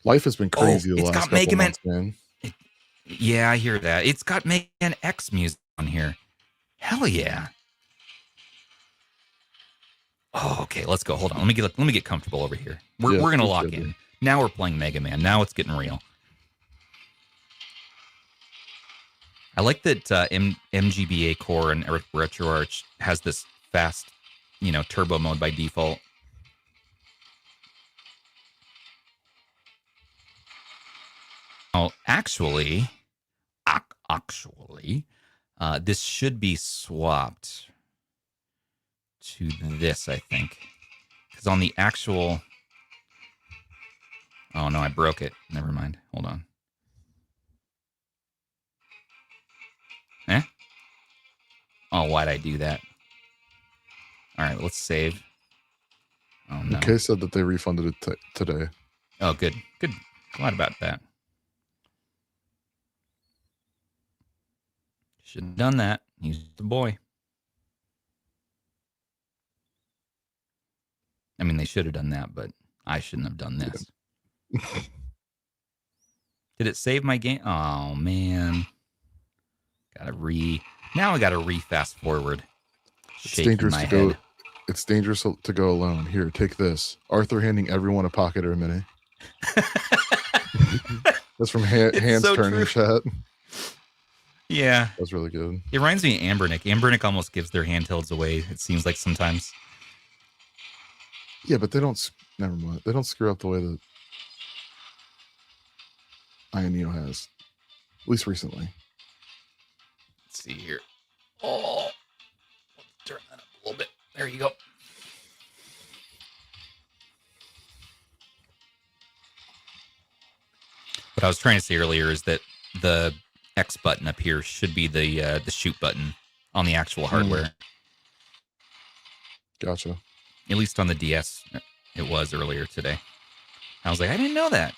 Life has been crazy the last couple months, man. Yeah, I hear that. It's got Mega Man X music on here. Hell yeah. Oh, okay. Let's go. Hold on. Let me get comfortable over here. We're gonna lock in. Now we're playing Mega Man. Now it's getting real. I like that MGBA Core and RetroArch has this fast, turbo mode by default. Oh, actually, this should be swapped to this, I think. Because on the actual... Oh, no, I broke it. Never mind. Hold on. Oh, why'd I do that? All right, let's save. Oh, no. Okay, said that they refunded it today. Oh, good. Good. Glad about that. Should have done that. He's the boy. I mean, they should have done that, but I shouldn't have done this. Did it save my game? Oh, man. Now I gotta fast forward. It's dangerous to go. It's dangerous to go alone. Here, take this. Arthur handing everyone a pocket or a mini. That's from Hands so Turning Chat. Yeah. That's really good. It reminds me of Ambernick. Ambernick almost gives their handhelds away, it seems like sometimes. Yeah, but they don't... Never mind. They don't screw up the way that Ioneo has. At least recently. Let's see here. Oh. Let's turn that up a little bit. There you go. What I was trying to say earlier is that the X button up here should be the shoot button on the actual hardware. Gotcha. At least on the DS, it was earlier today. I was like, I didn't know that.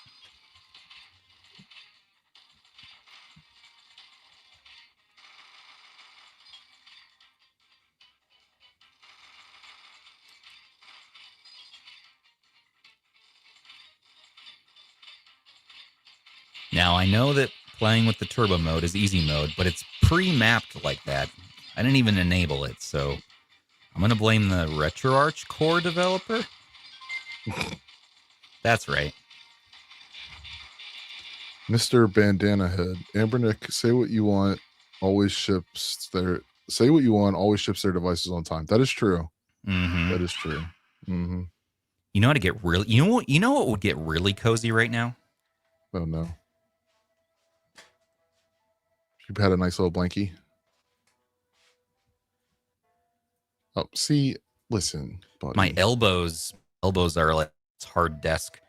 Now, I know that playing with the turbo mode is easy mode, but it's pre-mapped like that. I didn't even enable it, so I'm going to blame the RetroArch core developer. That's right. Mr. Bandana Head. Ambernick, say what you want, always ships their... Say what you want, always ships their devices on time. That is true. Mm-hmm. That is true. Mm-hmm. You know how to get really... You know what would get really cozy right now? Oh, no. You had a nice little blankie. Oh, see, listen, buddy. My elbows are like hard desk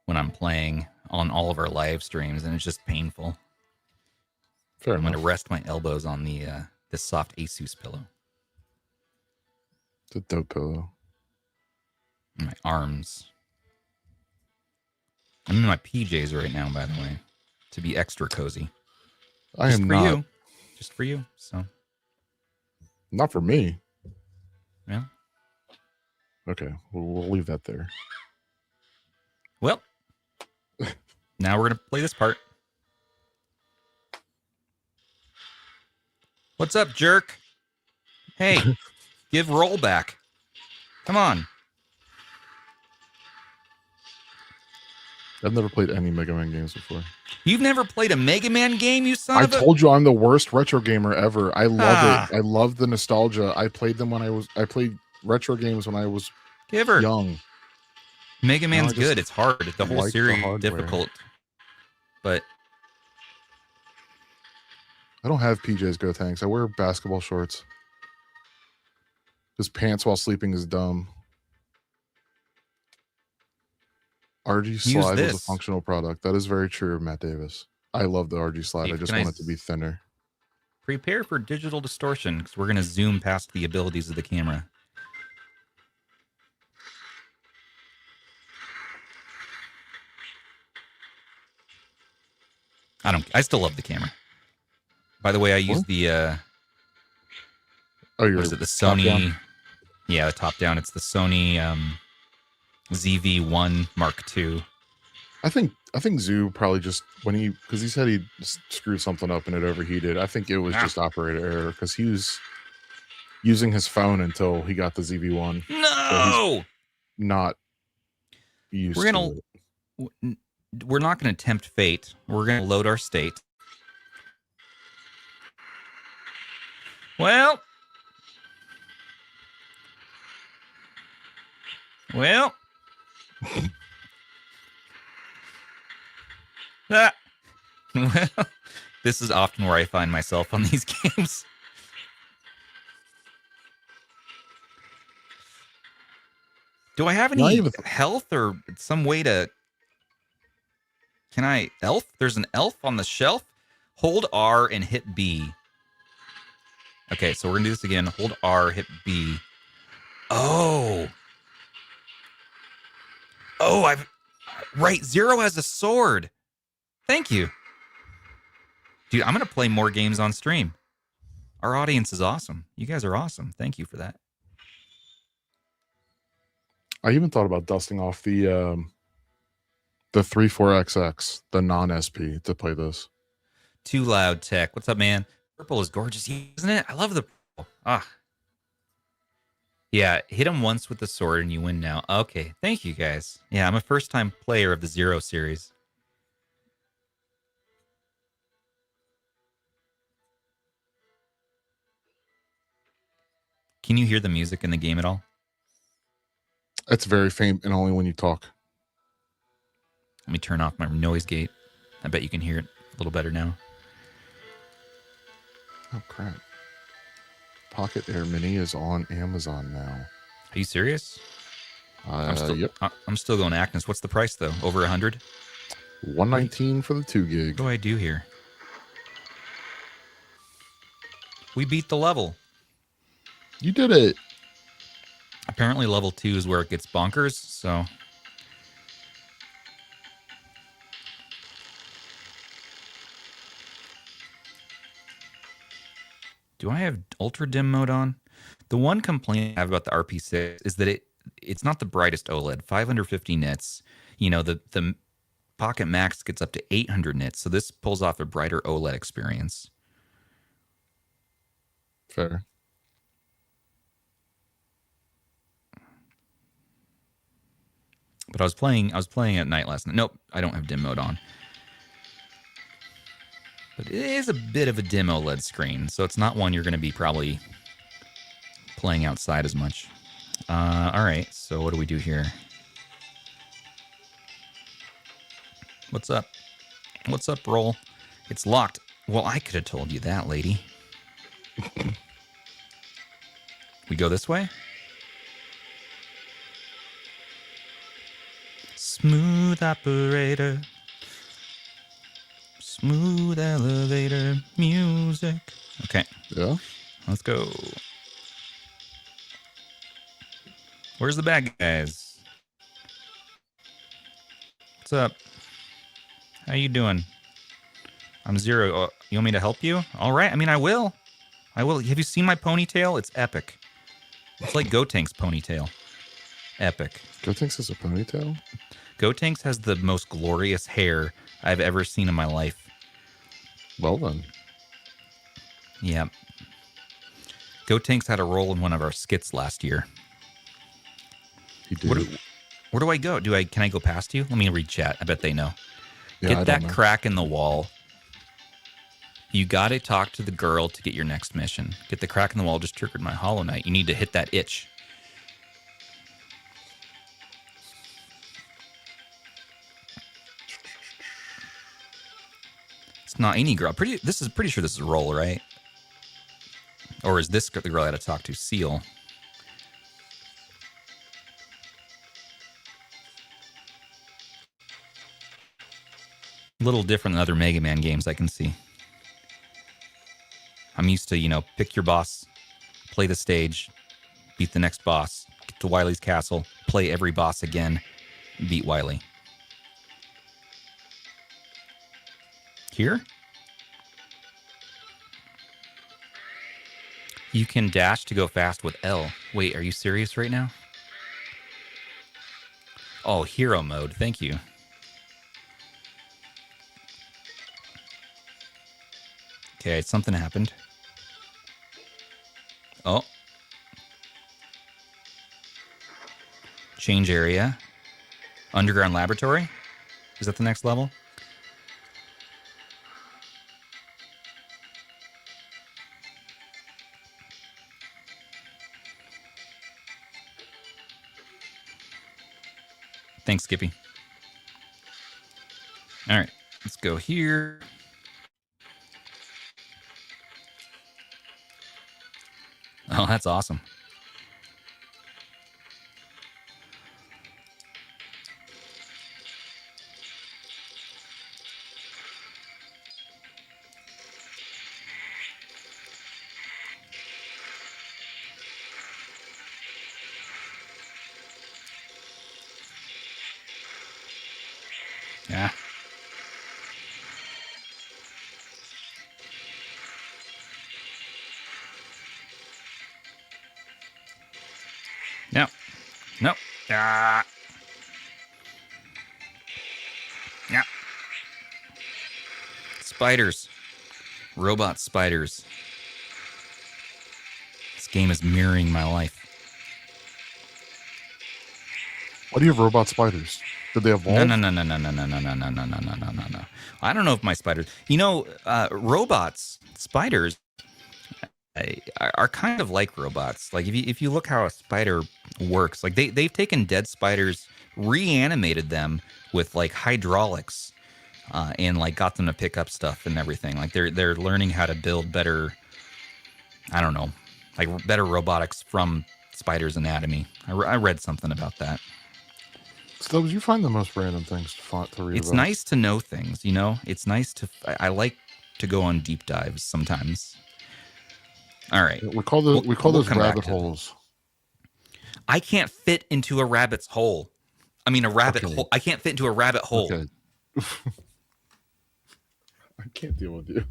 when I'm playing on all of our live streams, and it's just painful. Fair enough. I'm going to rest my elbows on the this soft Asus pillow. It's a dope pillow. And my arms. I'm in my PJs right now, by the way, to be extra cozy. I am not. Just for you. So. Not for me. Yeah. Okay, we'll leave that there. Well, now we're going to play this part. What's up, jerk? Hey, give roll back. Come on. I've never played any Mega Man games before. You've never played a Mega Man game, you son of a... I told you I'm the worst retro gamer ever. I love it. I love the nostalgia. I played them when I played retro games when I was young. Mega Man's good. It's hard. The whole series is difficult. But I don't have PJs, Go Tanks. I wear basketball shorts. Because pants while sleeping is dumb. RG Slide was a functional product. That is very true, Matt Davis. I love the RG Slide. I just want it to be thinner. Prepare for digital distortion, because we're going to zoom past the abilities of the camera. I still love the camera. By the way, I use the what is it? The Sony. Yeah, the top down. It's the Sony ZV-1 Mark II. I think Zoo probably just because he said he screwed something up and it overheated. I think it was just operator error because he was using his phone until he got the ZV-1. No, so not used. We're not going to tempt fate. We're going to load our state. Well. Well. This is often where I find myself on these games. Do I have any health or some way to... Can I... Elf? There's an elf on the shelf? Hold R and hit B. Okay, so we're going to do this again. Hold R, hit B. Oh. Oh, right, Zero has a sword. Thank you. Dude, I'm going to play more games on stream. Our audience is awesome. You guys are awesome. Thank you for that. I even thought about dusting off the 34XX, the non-SP, to play this. Too loud, Tech. What's up, man? Purple is gorgeous, isn't it? I love the purple. Yeah, hit him once with the sword and you win now. Okay, thank you, guys. Yeah, I'm a first-time player of the Zero series. Can you hear the music in the game at all? It's very faint and only when you talk. Let me turn off my noise gate. I bet you can hear it a little better now. Oh, crap. Pocket Air Mini is on Amazon now. Are you serious? Yep. I'm still going Acnes. What's the price, though? Over 100? $119 for the 2 gig. What do I do here? We beat the level. You did it. Apparently level 2 is where it gets bonkers, so... Do I have ultra dim mode on? The one complaint I have about the RP6 is that it's not the brightest OLED. 550 nits. You know, the Pocket Max gets up to 800 nits, so this pulls off a brighter OLED experience. Fair. But I was playing at night last night. Nope, I don't have dim mode on. But it is a bit of a dim OLED screen, so it's not one you're going to be probably playing outside as much. All right, so what do we do here? What's up? What's up, Roll? It's locked. Well, I could have told you that, lady. We go this way? Smooth operator. Smooth elevator music. Okay. Yeah. Let's go. Where's the bad guys? What's up? How you doing? I'm Zero. You want me to help you? All right. I mean, I will. I will. Have you seen my ponytail? It's epic. It's like Gotank's ponytail. Epic. Gotank's has a ponytail? Gotank's has the most glorious hair I've ever seen in my life. Well then. Yeah. Gotank's had a role in one of our skits last year. He did. Where do I go? Can I go past you? Let me read chat. I bet they know. Yeah, Get that crack in the wall. You got to talk to the girl to get your next mission. Get the crack in the wall just triggered my Hollow Knight. You need to hit that itch. It's not any girl. Pretty sure this is a roll, right? Or is this the girl I got to talk to? Seal. A little different than other Mega Man games I can see. I'm used to, pick your boss, play the stage, beat the next boss, get to Wily's castle, play every boss again, beat Wily. Here? You can dash to go fast with L. Wait, are you serious right now? Oh, hero mode. Thank you. Okay, something happened. Oh. Change area. Underground laboratory? Is that the next level? Thanks, Skippy. All right, let's go here. Oh, that's awesome. Yeah. No. No. Ah. Yeah. Spiders. Robot spiders. This game is mirroring my life. Why do you have robot spiders? Did they evolve? No. I don't know if my spiders. Robots, spiders, are kind of like robots. Like if you look how a spider works, like they've taken dead spiders, reanimated them with like hydraulics, and like got them to pick up stuff and everything. Like they're learning how to build better. I don't know, like better robotics from spiders' anatomy. I read something about that. Stubbs, you find the most random things to read. It's about. nice to know things, It's nice to. I like to go on deep dives sometimes. All right, we call those rabbit holes. I can't fit into a rabbit's hole. I mean, a rabbit hole. I can't fit into a rabbit hole. Okay. I can't deal with you.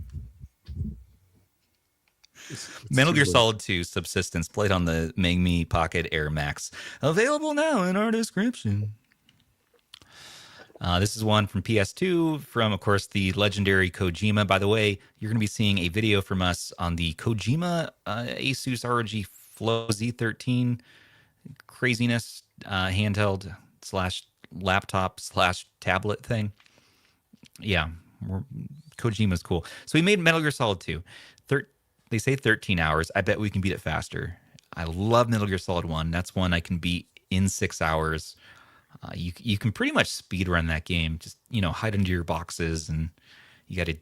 Metal Gear Solid 2 Subsistence, played on the Mangmi Pocket Air Max. Available now in our description. This is one from PS2, from, of course, the legendary Kojima. By the way, you're going to be seeing a video from us on the Kojima Asus ROG Flow Z13 craziness handheld / laptop / tablet thing. Yeah, Kojima's cool. So we made Metal Gear Solid 2. They say 13 hours. I bet we can beat it faster. I love Metal Gear Solid 1. That's one I can beat in 6 hours. You can pretty much speed run that game. Just, hide under your boxes, and you got to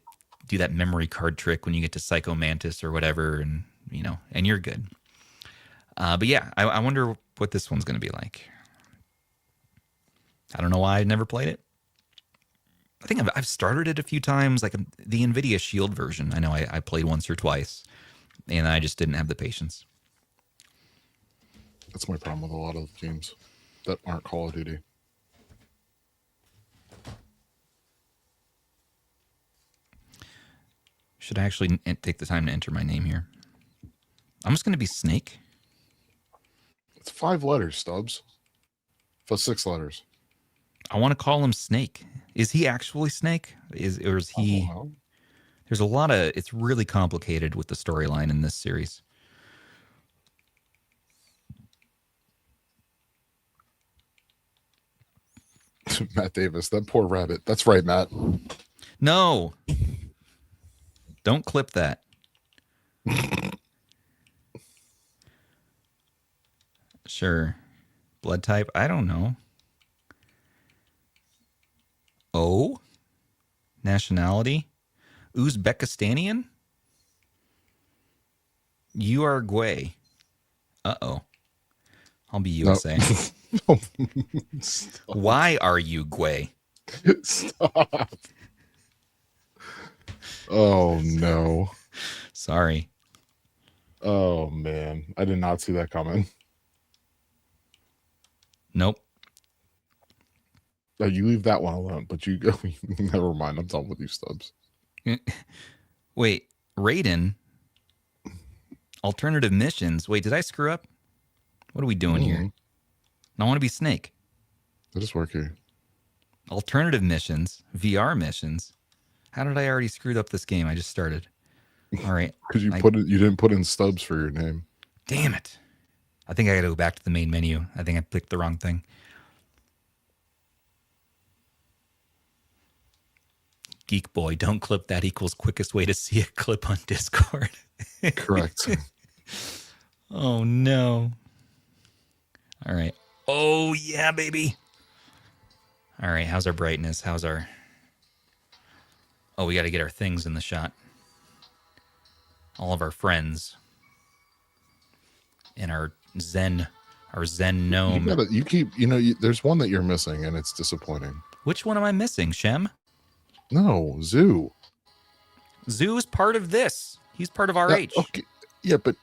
do that memory card trick when you get to Psycho Mantis or whatever, and and you're good. But yeah, I wonder what this one's going to be like. I don't know why I never played it. I think I've started it a few times, like the NVIDIA Shield version. I know I played once or twice, and I just didn't have the patience. That's my problem with a lot of games that aren't Call of Duty. Should I actually take the time to enter my name here? I'm just going to be Snake. It's 5 letters, Stubbs. For 6 letters. I want to call him Snake. Is he actually Snake? Or is he? There's a lot of. It's really complicated with the storyline in this series. Matt Davis, that poor rabbit. That's right, Matt. No. Don't clip that. Sure. Blood type? I don't know. O? Nationality? Uzbekistanian? You are Gway. Uh-oh. I'll be USA. No. Why are you Gway? Stop. Oh, no. Sorry. Oh, man. I did not see that coming. Nope. Oh, you leave that one alone, but you go. Never mind. I'm done with you, Stubbs. Wait, Raiden? Alternative missions? Wait, did I screw up? What are we doing here? I want to be Snake. That is work here. Alternative missions, VR missions. How did I already screwed up this game? I just started. All right. Because you didn't put in Stubbs for your name. Damn it. I think I got to go back to the main menu. I think I clicked the wrong thing. Geek Boy, don't clip that equals quickest way to see a clip on Discord. Correct. Oh, no. All right. Oh, yeah, baby. All right. How's our brightness? How's our... Oh, we got to get our things in the shot. All of our friends. And our Zen gnome. There's one that you're missing, and it's disappointing. Which one am I missing, Shem? No, Zoo. Zoo's part of this. He's part of RH. Okay. Yeah, but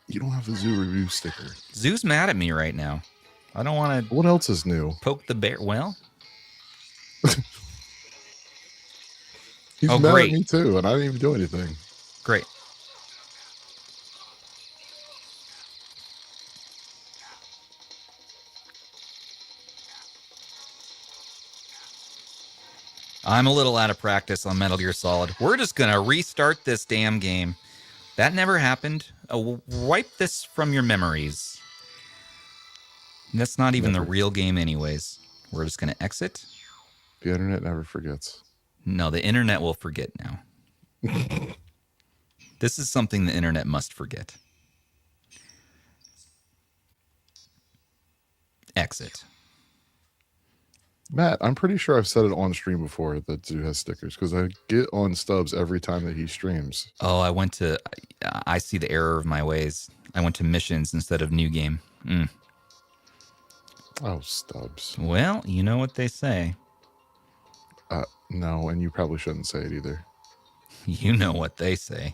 you don't have the Zoo review sticker. Zoo's mad at me right now. I don't want to... What else is new? Poke the bear. Well... He's mad at me too, and I didn't even do anything. Great. I'm a little out of practice on Metal Gear Solid. We're just going to restart this damn game. That never happened. Wipe this from your memories. That's not even the real game anyways. We're just going to exit. The internet never forgets. No, the internet will forget now. This is something the internet must forget. Exit. Matt, I'm pretty sure I've said it on stream before that Zoo has stickers because I get on Stubbs every time that he streams. Oh, I see the error of my ways. I went to missions instead of new game. Oh, Stubbs. Well, you know what they say. No, and you probably shouldn't say it either. You know what they say.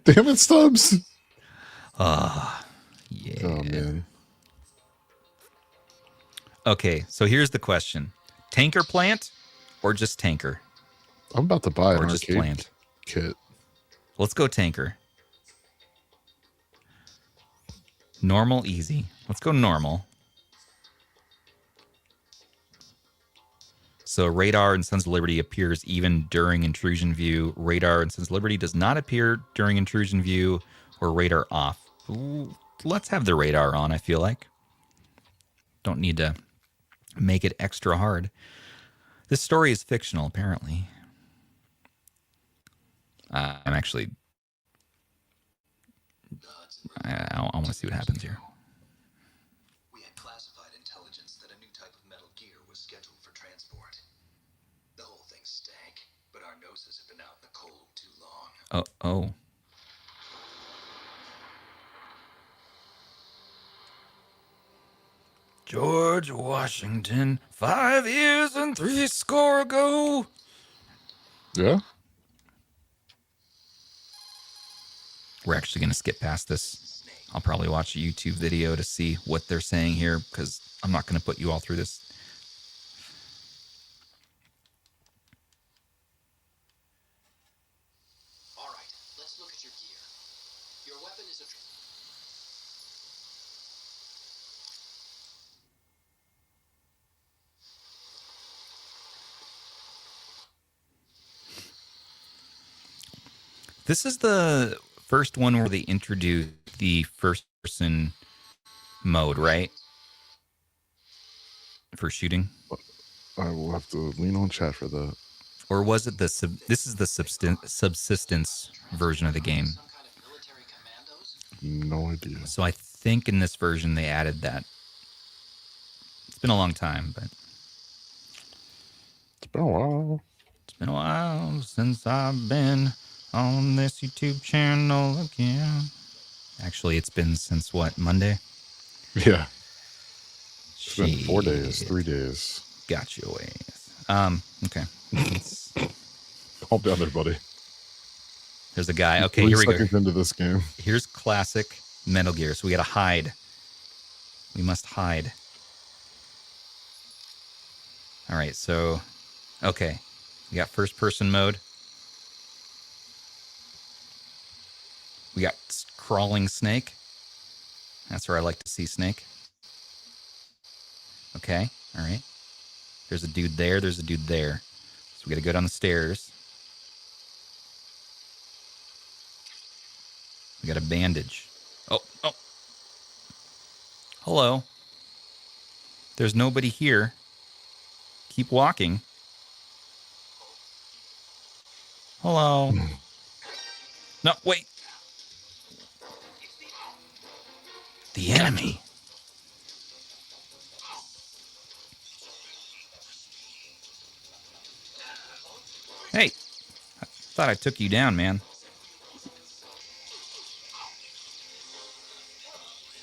Damn it, Stubbs. Yeah. Oh, man. Okay, so here's the question. Tanker plant or just tanker? I'm about to buy an just arcade plant kit. Let's go tanker. Normal, easy. Let's go normal. So radar in Sons of Liberty appears even during intrusion view. Radar in Sons of Liberty does not appear during intrusion view or radar off. Ooh, let's have the radar on, I feel like. Don't need to make it extra hard. This story is fictional, apparently. I want to see what happens here. We had classified intelligence that a new type of metal gear was scheduled for transport. The whole thing stank, but our noses have been out in the cold too long. Oh. George Washington, 5 years and 3 score ago. Yeah? We're actually going to skip past this. I'll probably watch a YouTube video to see what they're saying here because I'm not going to put you all through this. Your weapon is a... This is the first one where they introduced the first-person mode, right? For shooting. I will have to lean on chat for that. Or was it this is the subsistence version of the game? Some kind of military commandos? No idea. So I think in this version they added that. It's been a long time, but It's been a while. it's been a while since I've been on this YouTube channel again. Actually, it's been since what, Monday? Yeah. It's been 4 days, Shit. 3 days. Got you ways. Okay. Calm down there, buddy. There's a guy. Okay, 3 here we go. seconds into this game. Here's classic Metal Gear. So we gotta hide. We must hide. All right, so, okay. We got first person mode. We got crawling Snake. That's where I like to see Snake. Okay, all right. There's a dude there. There's a dude there. So we got to go down the stairs. We got a bandage. Oh. Hello. There's nobody here. Keep walking. Hello. No, wait. The enemy. Hey, I thought I took you down, man.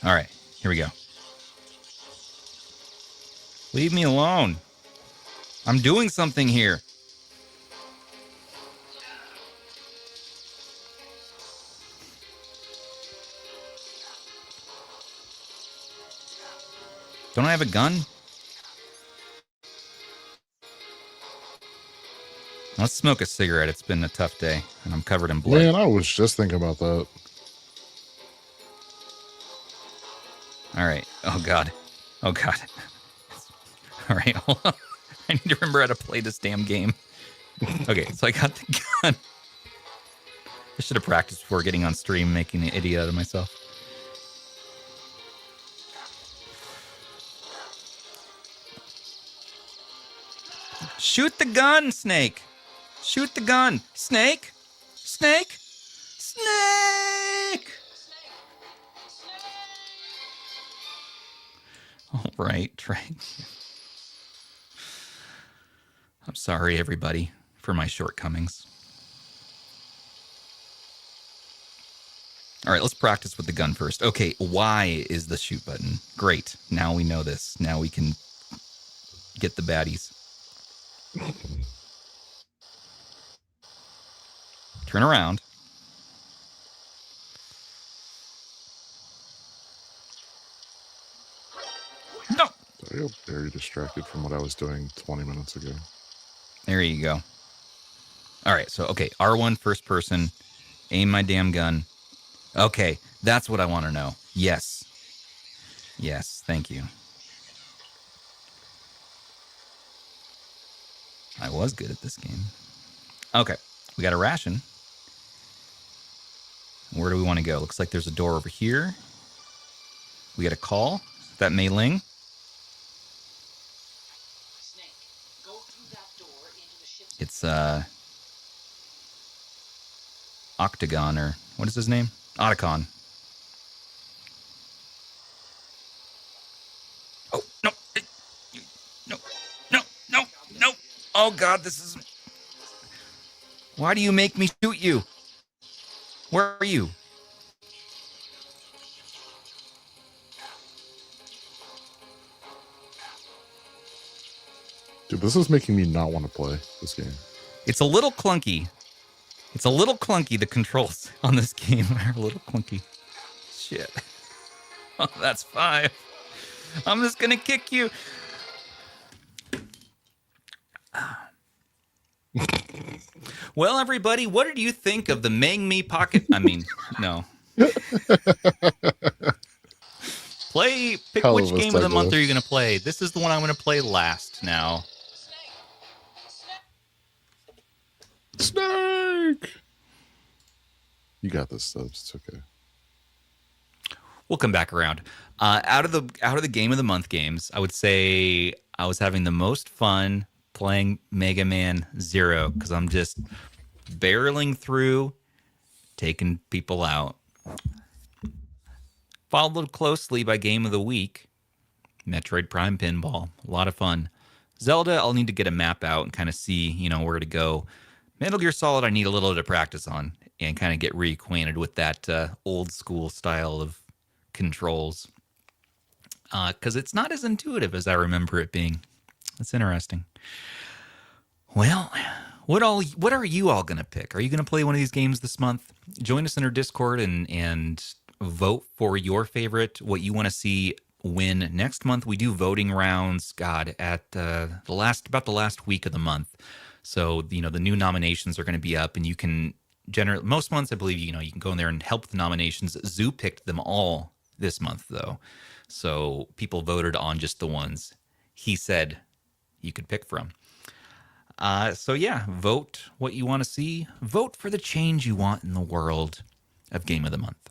All right, here we go. Leave me alone. I'm doing something here. Don't I have a gun? Let's smoke a cigarette. It's been a tough day, and I'm covered in blood. Man, I was just thinking about that. All right. Oh, God. Oh, God. All right, hold on. I need to remember how to play this damn game. Okay, so I got the gun. I should have practiced before getting on stream, making an idiot out of myself. Shoot the gun, Snake. Shoot the gun. Snake? Snake? Snake! All right, right. I'm sorry, everybody, for my shortcomings. All right, let's practice with the gun first. Okay, Y is the shoot button. Great. Now we know this. Now we can get the baddies. Turn around. No! I feel very distracted from what I was doing 20 minutes ago. There you go. All right, so, okay, R1 first person. Aim my damn gun. Okay, that's what I want to know. Yes. Yes, thank you. I was good at this game. Okay, we got a ration. Where do we want to go? Looks like there's a door over here. We got a call. Is that Mei Ling? Snake, go through that door into the ship's... It's Octagon, or what is his name? Otacon. Oh, no. No. No. No. No. Oh, God, this is... Why do you make me shoot you? Where are you? Dude, this is making me not want to play this game. It's a little clunky. It's a little clunky. The controls on this game are a little clunky. Shit. Oh, that's 5. I'm just going to kick you. Well, everybody, what did you think of the Mangmi Pocket? I mean, no. Pick Hell which of a game of the month segue. are you going to play? This is the one I'm going to play last now. Snake. You got this, Stubbs. It's okay. We'll come back around. Out of the game of the month games, I would say I was having the most fun playing Mega Man Zero because I'm just barreling through, taking people out. Followed closely by game of the week, Metroid Prime Pinball. A lot of fun. Zelda, I'll need to get a map out and kind of see, where to go. Metal Gear Solid, I need a little bit of practice on and kind of get reacquainted with that old school style of controls. Because it's not as intuitive as I remember it being. That's interesting. Well, what are you all going to pick? Are you going to play one of these games this month? Join us in our Discord and vote for your favorite, what you want to see win. Next month, we do voting rounds, at the last week of the month. So, the new nominations are going to be up, and you can most months, I believe, you can go in there and help with the nominations. Zoo picked them all this month, though. So people voted on just the ones he said you could pick from. So yeah, vote what you want to see. Vote for the change you want in the world of Game of the Month.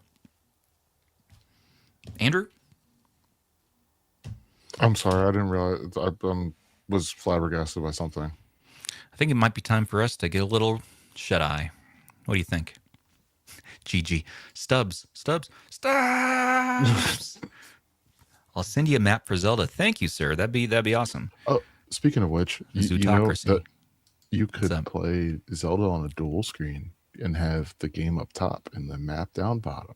Andrew? I'm sorry, I didn't realize. I was flabbergasted by something. I think it might be time for us to get a little shut-eye. What do you think? GG. Stubbs. I'll send you a map for Zelda. Thank you, sir. That'd be awesome. Oh, speaking of which, you know that you could up? play Zelda on a dual screen and have the game up top and the map down bottom.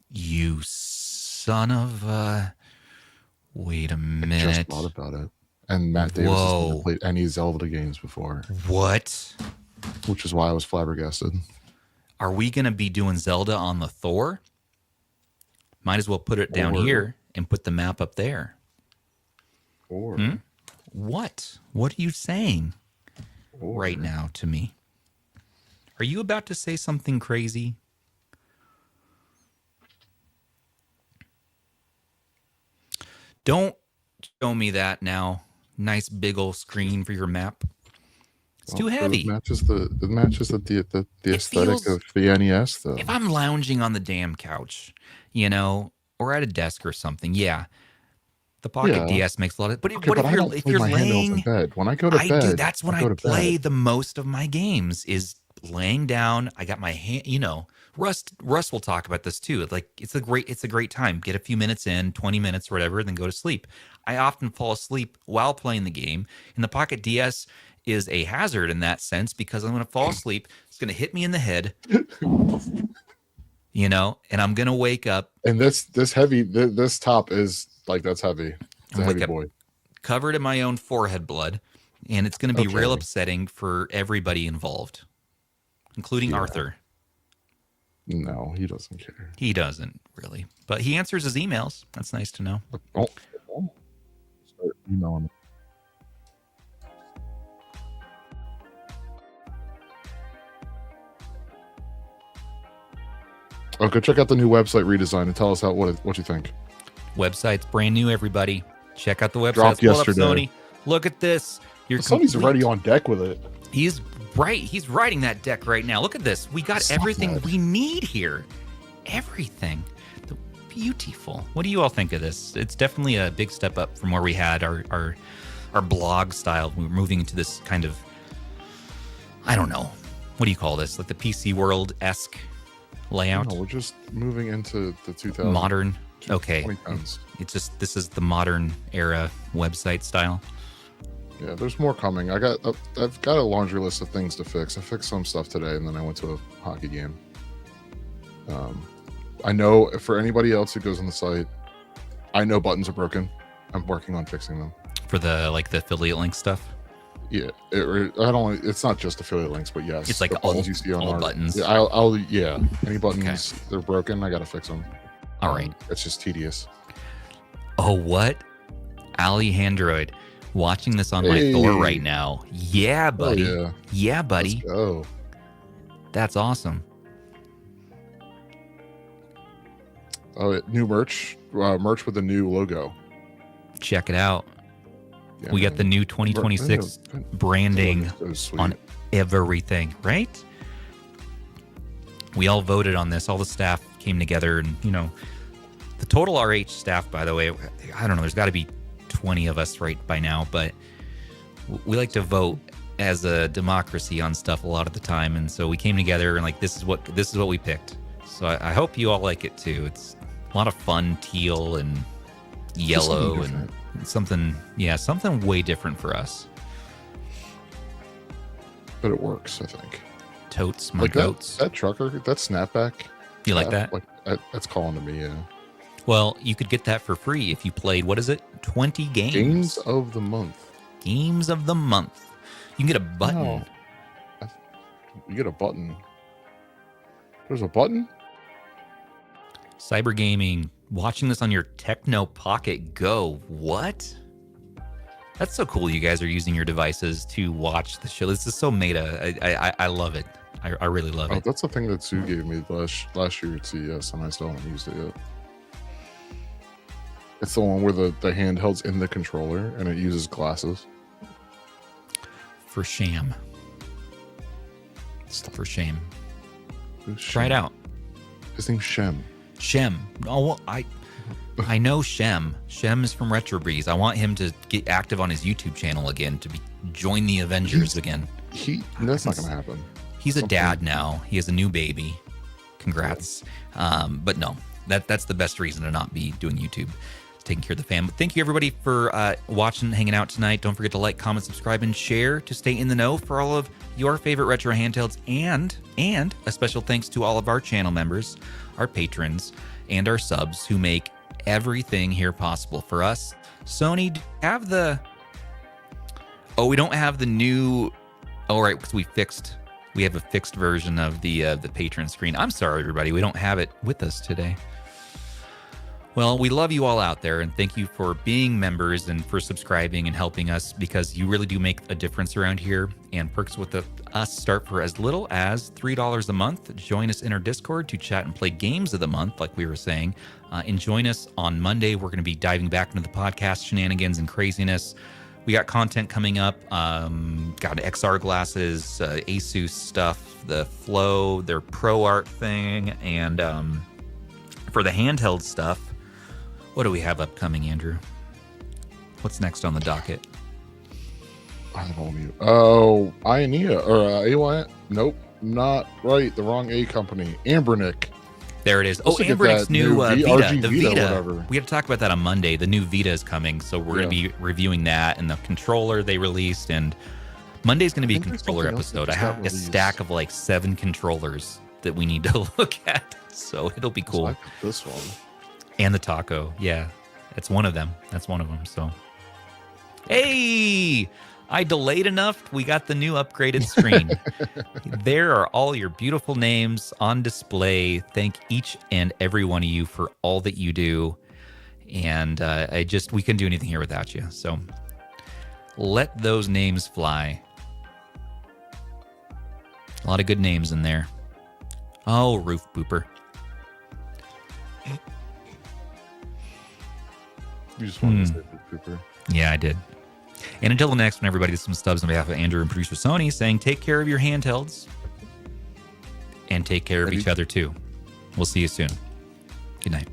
You son of a... Wait a minute. I just thought about it. And Matt Davis has never played any Zelda games before. What? Which is why I was flabbergasted. Are we going to be doing Zelda on the Thor? Might as well put it down here and put the map up there. Or What? What are you saying right now to me? Are you about to say something crazy? Don't show me that now. Nice big old screen for your map. It's too heavy. It matches the aesthetic of the NES, though. If I'm lounging on the damn couch, or at a desk or something, yeah, the Pocket DS makes a lot of. But Okay, what but if you're laying in bed? When I go to bed, do. That's when I play the most of my games. Is laying down. I got my hand. Russ will talk about this too. Like it's a great time. Get a few minutes in, 20 minutes or whatever, then go to sleep. I often fall asleep while playing the game, and the Pocket DS is a hazard in that sense because I'm going to fall asleep. It's going to hit me in the head, and I'm going to wake up. And this top is like, that's heavy. It's a heavy boy. Covered in my own forehead blood, and it's going to be real upsetting for everybody involved, including Arthur. No, he doesn't care. He doesn't really, but he answers his emails. That's nice to know. Start emailing. Oh, go check out the new website redesign and tell us what you think. Website's brand new, everybody. Check out the website. Dropped yesterday. Sony. Look at this. Sony's already on deck with it. He's right. He's writing that deck right now. Look at this. We got everything we need here. Everything. Beautiful. What do you all think of this? It's definitely a big step up from where we had our blog style. We were moving into this kind of, I don't know, what do you call this? Like the PC World-esque layout? No, we're just moving into the 2000s. Modern. Okay. 2010s. It's just, this is the modern era website style. Yeah, there's more coming. I've got a laundry list of things to fix. I fixed some stuff today, and then I went to a hockey game. I know for anybody else who goes on the site, I know buttons are broken. I'm working on fixing them. For the affiliate link stuff? Yeah, it's not just affiliate links, but yes, it's like the buttons you see on our buttons. Yeah, any buttons they're broken, I gotta fix them. All right, it's just tedious. Oh, what? Ali Handroid, watching this on my Thor right now. Yeah, buddy. Oh, yeah. Yeah, buddy. Let's go. That's awesome. New merch with a new logo. Check it out. Yeah, We got the man. new 2026 branding So sweet. on everything, right? We all voted on this. All the staff came together, and the total RH staff, by the way, I don't know, there's got to be 20 of us right by now, but we like to vote as a democracy on stuff a lot of the time, and so we came together and like this is what we picked. So I hope you all like it too. It's a lot of fun, teal and yellow, and something way different for us. But it works, I think. Totes, my Like goats. that trucker, that snapback. You like that? Like that's calling to me. Yeah. Well, you could get that for free if you played, what is it? 20 games. Games of the month. Games of the month. You can get a button. No. You get a button. There's a button? Cyber gaming. Watching this on your Techno Pocket Go. What? That's so cool. You guys are using your devices to watch the show. This is so meta. I love it. I really love it. That's the thing that Sue gave me last year at CES, and I still haven't used it yet. It's the one where the handheld's in the controller and it uses glasses. For shame. For shame. Who's Try it Shem? out. His name's Shem. Shem. Oh, well, I know Shem. Shem is from Retro Breeze. I want him to get active on his YouTube channel again, to join the Avengers again. That's not going to happen. He's a dad now. He has a new baby. Congrats. But no, that's the best reason to not be doing YouTube. Taking care of the fam. But thank you everybody for watching, hanging out tonight. Don't forget to like, comment, subscribe, and share to stay in the know for all of your favorite retro handhelds. And a special thanks to all of our channel members, our patrons, and our subs who make everything here possible for us. Sony, do you have the... Oh, we don't have the new... Oh, right, because we have a fixed version of the patron screen. I'm sorry, everybody. We don't have it with us today. Well, we love you all out there, and thank you for being members and for subscribing and helping us, because you really do make a difference around here. And perks with us start for as little as $3 a month. Join us in our Discord to chat and play games of the month, like we were saying. And join us on Monday. We're going to be diving back into the podcast shenanigans and craziness. We got content coming up. Got XR glasses, Asus stuff, the Flow, their Pro Art thing, and for the handheld stuff, what do we have upcoming, Andrew? What's next on the docket? I don't know. Oh, Ionia or AY? Nope, not right. The wrong A company. Ambernick. There it is. Let's Oh, look at Ambernick's that new new Vita. RG The Vita, Vita. whatever. We have to talk about that on Monday. The new Vita is coming, so we're going to be reviewing that and the controller they released. And Monday's going to be a I think there's controller something else that episode. I just got have a released. stack of like 7 controllers that we need to look at, so it'll be So cool. I picked this one. And the taco, yeah, it's one of them. That's one of them. So, hey, I delayed enough. We got the new upgraded screen. There are all your beautiful names on display. Thank each and every one of you for all that you do. And we couldn't do anything here without you. So let those names fly. A lot of good names in there. Oh, Roof Booper. You just wanted to say Cooper. Yeah, I did. And until the next one, everybody, this is some Stubbs on behalf of Andrew and producer Sony saying take care of your handhelds and take care of each other too. We'll see you soon. Good night.